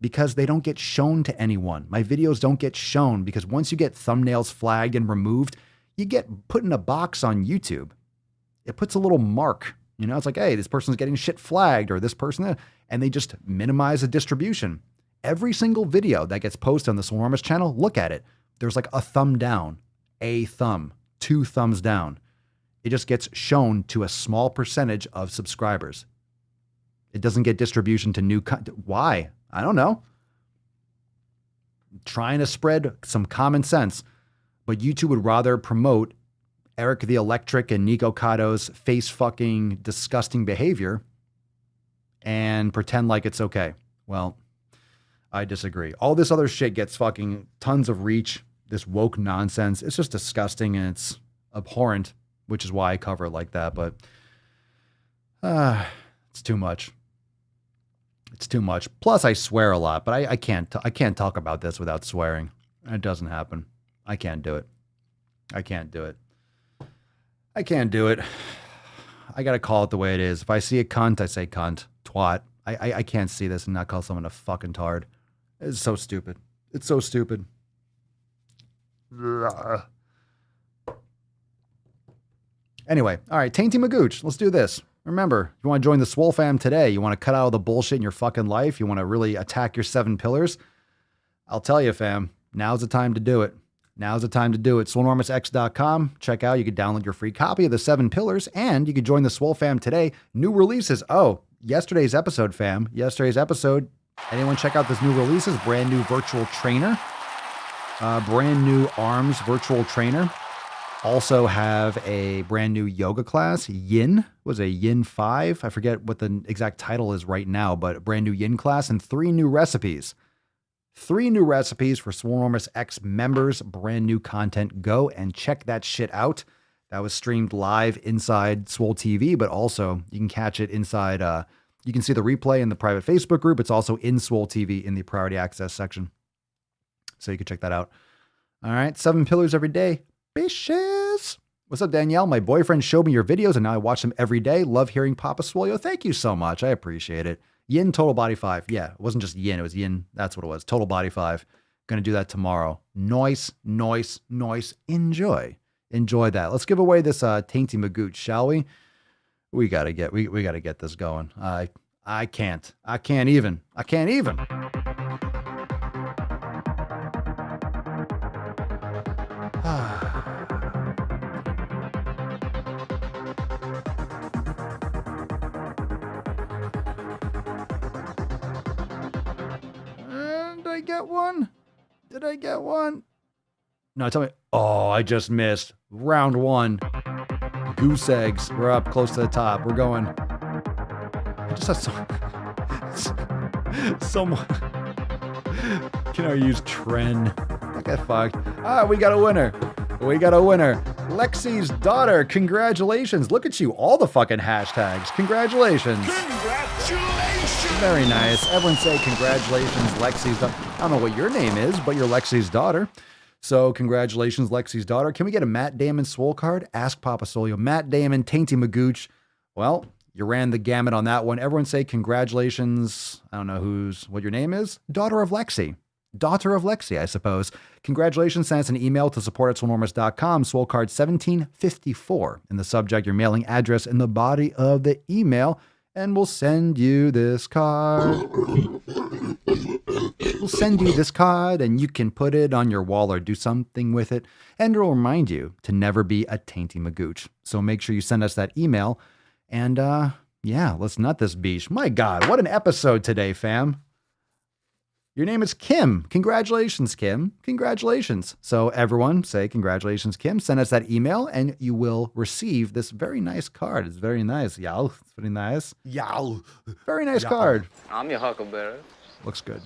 because they don't get shown to anyone. My videos don't get shown because once you get thumbnails flagged and removed, you get put in a box on YouTube. It puts a little mark, it's like, hey, this person's getting shit flagged or this person, and they just minimize the distribution. Every single video that gets posted on the Swolenormous channel, look at it. There's like a thumb down, a thumb, 2 thumbs down. It just gets shown to a small percentage of subscribers. It doesn't get distribution to new content. Why? I don't know. Trying to spread some common sense, but YouTube would rather promote Eric the Electric and Nico Cotto's face fucking disgusting behavior and pretend like it's okay. Well, I disagree. All this other shit gets fucking tons of reach. This woke nonsense. It's just disgusting and it's abhorrent, which is why I cover it like that. But it's too much. It's too much. Plus, I swear a lot, but I can't talk about this without swearing. It doesn't happen. I can't do it. I can't do it. I can't do it. I got to call it the way it is. If I see a cunt, I say cunt, twat. I can't see this and not call someone a fucking tard. It's so stupid. It's so stupid. Anyway, all right, Tainty Magooch, let's do this. Remember, you want to join the SwoleFam today. You want to cut out all the bullshit in your fucking life. You want to really attack your 7 pillars. I'll tell you, fam, now's the time to do it. Now's the time to do it. Swolenormousx.com. Check out. You can download your free copy of the 7 pillars, and you can join the SwoleFam today. New releases. Oh, yesterday's episode, fam. Yesterday's episode. Anyone check out this new releases? Brand new virtual trainer. Brand new arms virtual trainer. Also have a brand new yoga class. Yin was a Yin 5. I forget what the exact title is right now, but a brand new Yin class and 3 new recipes. 3 new recipes for Swolenormous X members. Brand new content. Go and check that shit out. That was streamed live inside Swole TV, but also you can catch it inside. You can see the replay in the private Facebook group. It's also in Swole TV in the priority access section. So you can check that out. All right. 7 pillars every day. Bitches. What's up, Danielle? My boyfriend showed me your videos and now I watch them every day. Love hearing Papa Swolio. Thank you so much. I appreciate it. Yin Total Body 5. Yeah, it wasn't just Yin. It was Yin. That's what it was. Total Body 5. Going to do that tomorrow. Noise. Enjoy. Enjoy that. Let's give away this Tainty Magooch, shall we? We got to get this going. I can't even. Did I get one? No, tell me. Oh, I just missed. Round 1. Goose eggs. We're up close to the top. We're going. I just have so much. Can I use Tren? I got fucked. We got a winner. Lexi's daughter. Congratulations. Look at you. All the fucking hashtags. Congratulations. Very nice. Everyone say congratulations, Lexi's daughter. I don't know what your name is, but you're Lexi's daughter. So congratulations, Lexi's daughter. Can we get a Matt Damon Swole card? Ask Papa Swolio. Matt Damon, Tainty Magooch. Well, you ran the gamut on that one. Everyone say congratulations. I don't know what your name is. Daughter of Lexi, I suppose. Congratulations. Send us an email to support@swolenormous.com. Swole card 1754 in the subject, your mailing address in the body of the email. And we'll send you this card. And you can put it on your wall or do something with it. And it'll remind you to never be a Tainty Magooch. So make sure you send us that email. And yeah, let's nut this beach. My God, what an episode today, fam. Your name is Kim. Congratulations, Kim. Congratulations. So everyone say congratulations, Kim. Send us that email and you will receive this very nice card. It's very nice. Yow. It's very nice. Yow. Very nice card. I'm your huckleberry. Looks good.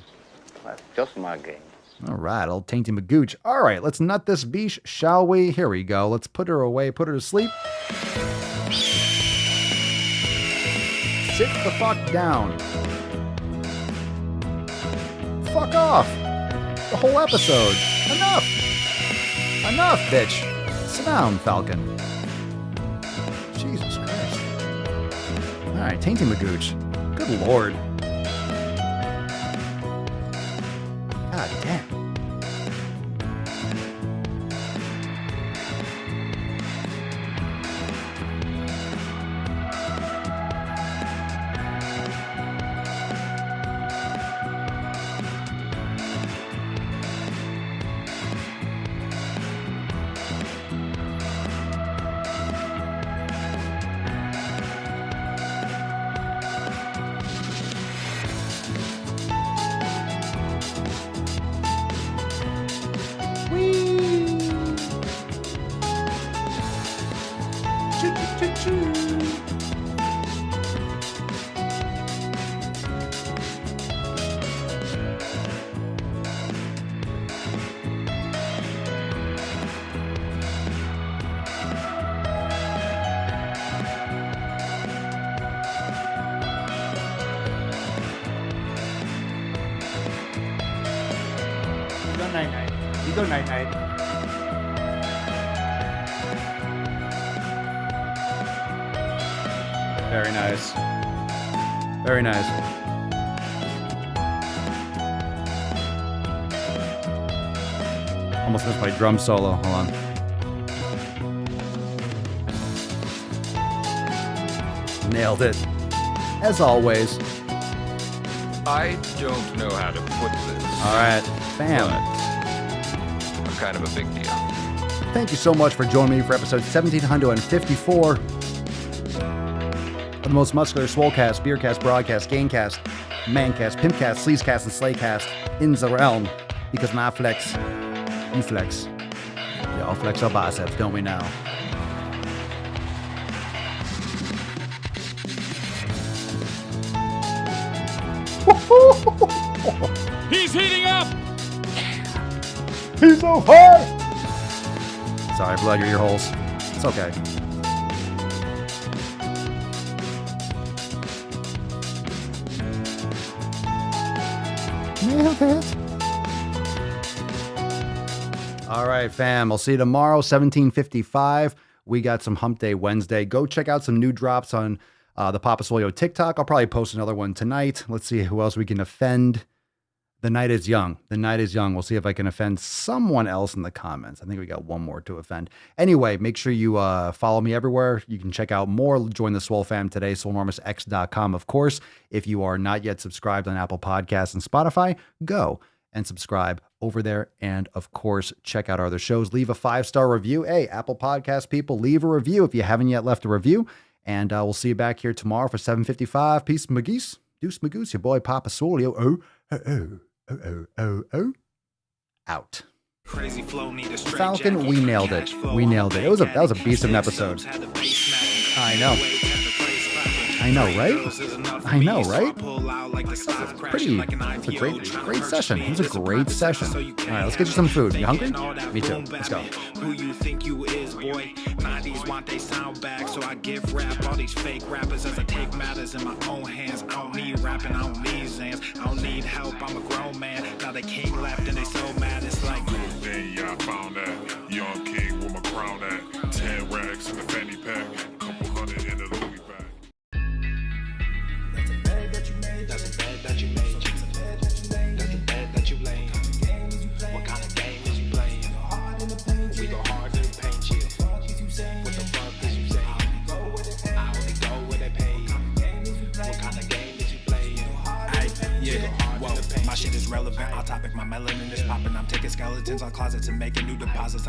That's just my game. All right, old Tainty Magooch. All right, let's nut this beach, shall we? Here we go. Let's put her away, put her to sleep. Sit the fuck down. Fuck off. The whole episode. Enough, bitch. Sit down, Falcon. Jesus Christ. All right, Tainty Magooch. Good Lord. God damn. Go night-night. Very nice. Very nice. Almost missed my drum solo. Hold on. Nailed it. As always. I don't know how to put this. All right, fam. But I'm kind of a big deal. Thank you so much for joining me for episode 1754 of the most muscular Swolecast, Beercast, Broadcast, Gamecast, Mancast, Pimpcast, Sleazecast, and Slaycast in the realm. Because when I flex, you flex. We all flex our biceps, don't we now? He's heating up! He's so hot! Sorry, I blew out your ear holes. It's okay. Nailed it. All right, fam. I'll see you tomorrow, 1755. We got some Hump Day Wednesday. Go check out some new drops on the Papa Swolio TikTok. I'll probably post another one tonight. Let's see who else we can offend. The night is young. The night is young. We'll see if I can offend someone else in the comments. I think we got one more to offend. Anyway, make sure you follow me everywhere. You can check out more. Join the SwoleFam today, Swolenormousx.com. Of course, if you are not yet subscribed on Apple Podcasts and Spotify, go and subscribe over there. And of course, check out our other shows. Leave a 5-star review. Hey, Apple Podcast people, leave a review if you haven't yet left a review. And we'll see you back here tomorrow for 7:55. Peace, McGeese. Deuce McGoose, your boy Papa Swolio. Out. Crazy flow, need a straight Falcon, jacket. we nailed it. We nailed it. That was a beast of an episode. I know. I know, right? I know, right? It's a great session. It was a great session. All right, let's get you some food. You hungry? Me too. Let's go. Who you think you is, boy? 90s want they sound back, so I give rap all these fake rappers as I take matters in my own hands. I don't need rapping, I don't need Zans, I don't need help, I'm a grown man. Now they king left and they so mad, it's like then yeah, I found that young king with my crown at 10 racks in the fanny pack, couple hundred in the Louis bag. that's a bed that you made, that's a bed that you made, that's a bed that you laid. What kind of game is you playing? We go hard in the paint, chill. What the fuck is you saying? I only go where they pay. What kind of game is you playing? Yeah, whoa, my shit is relevant. On topic, my melanin is popping. I'm taking skeletons on closets and making new deposits.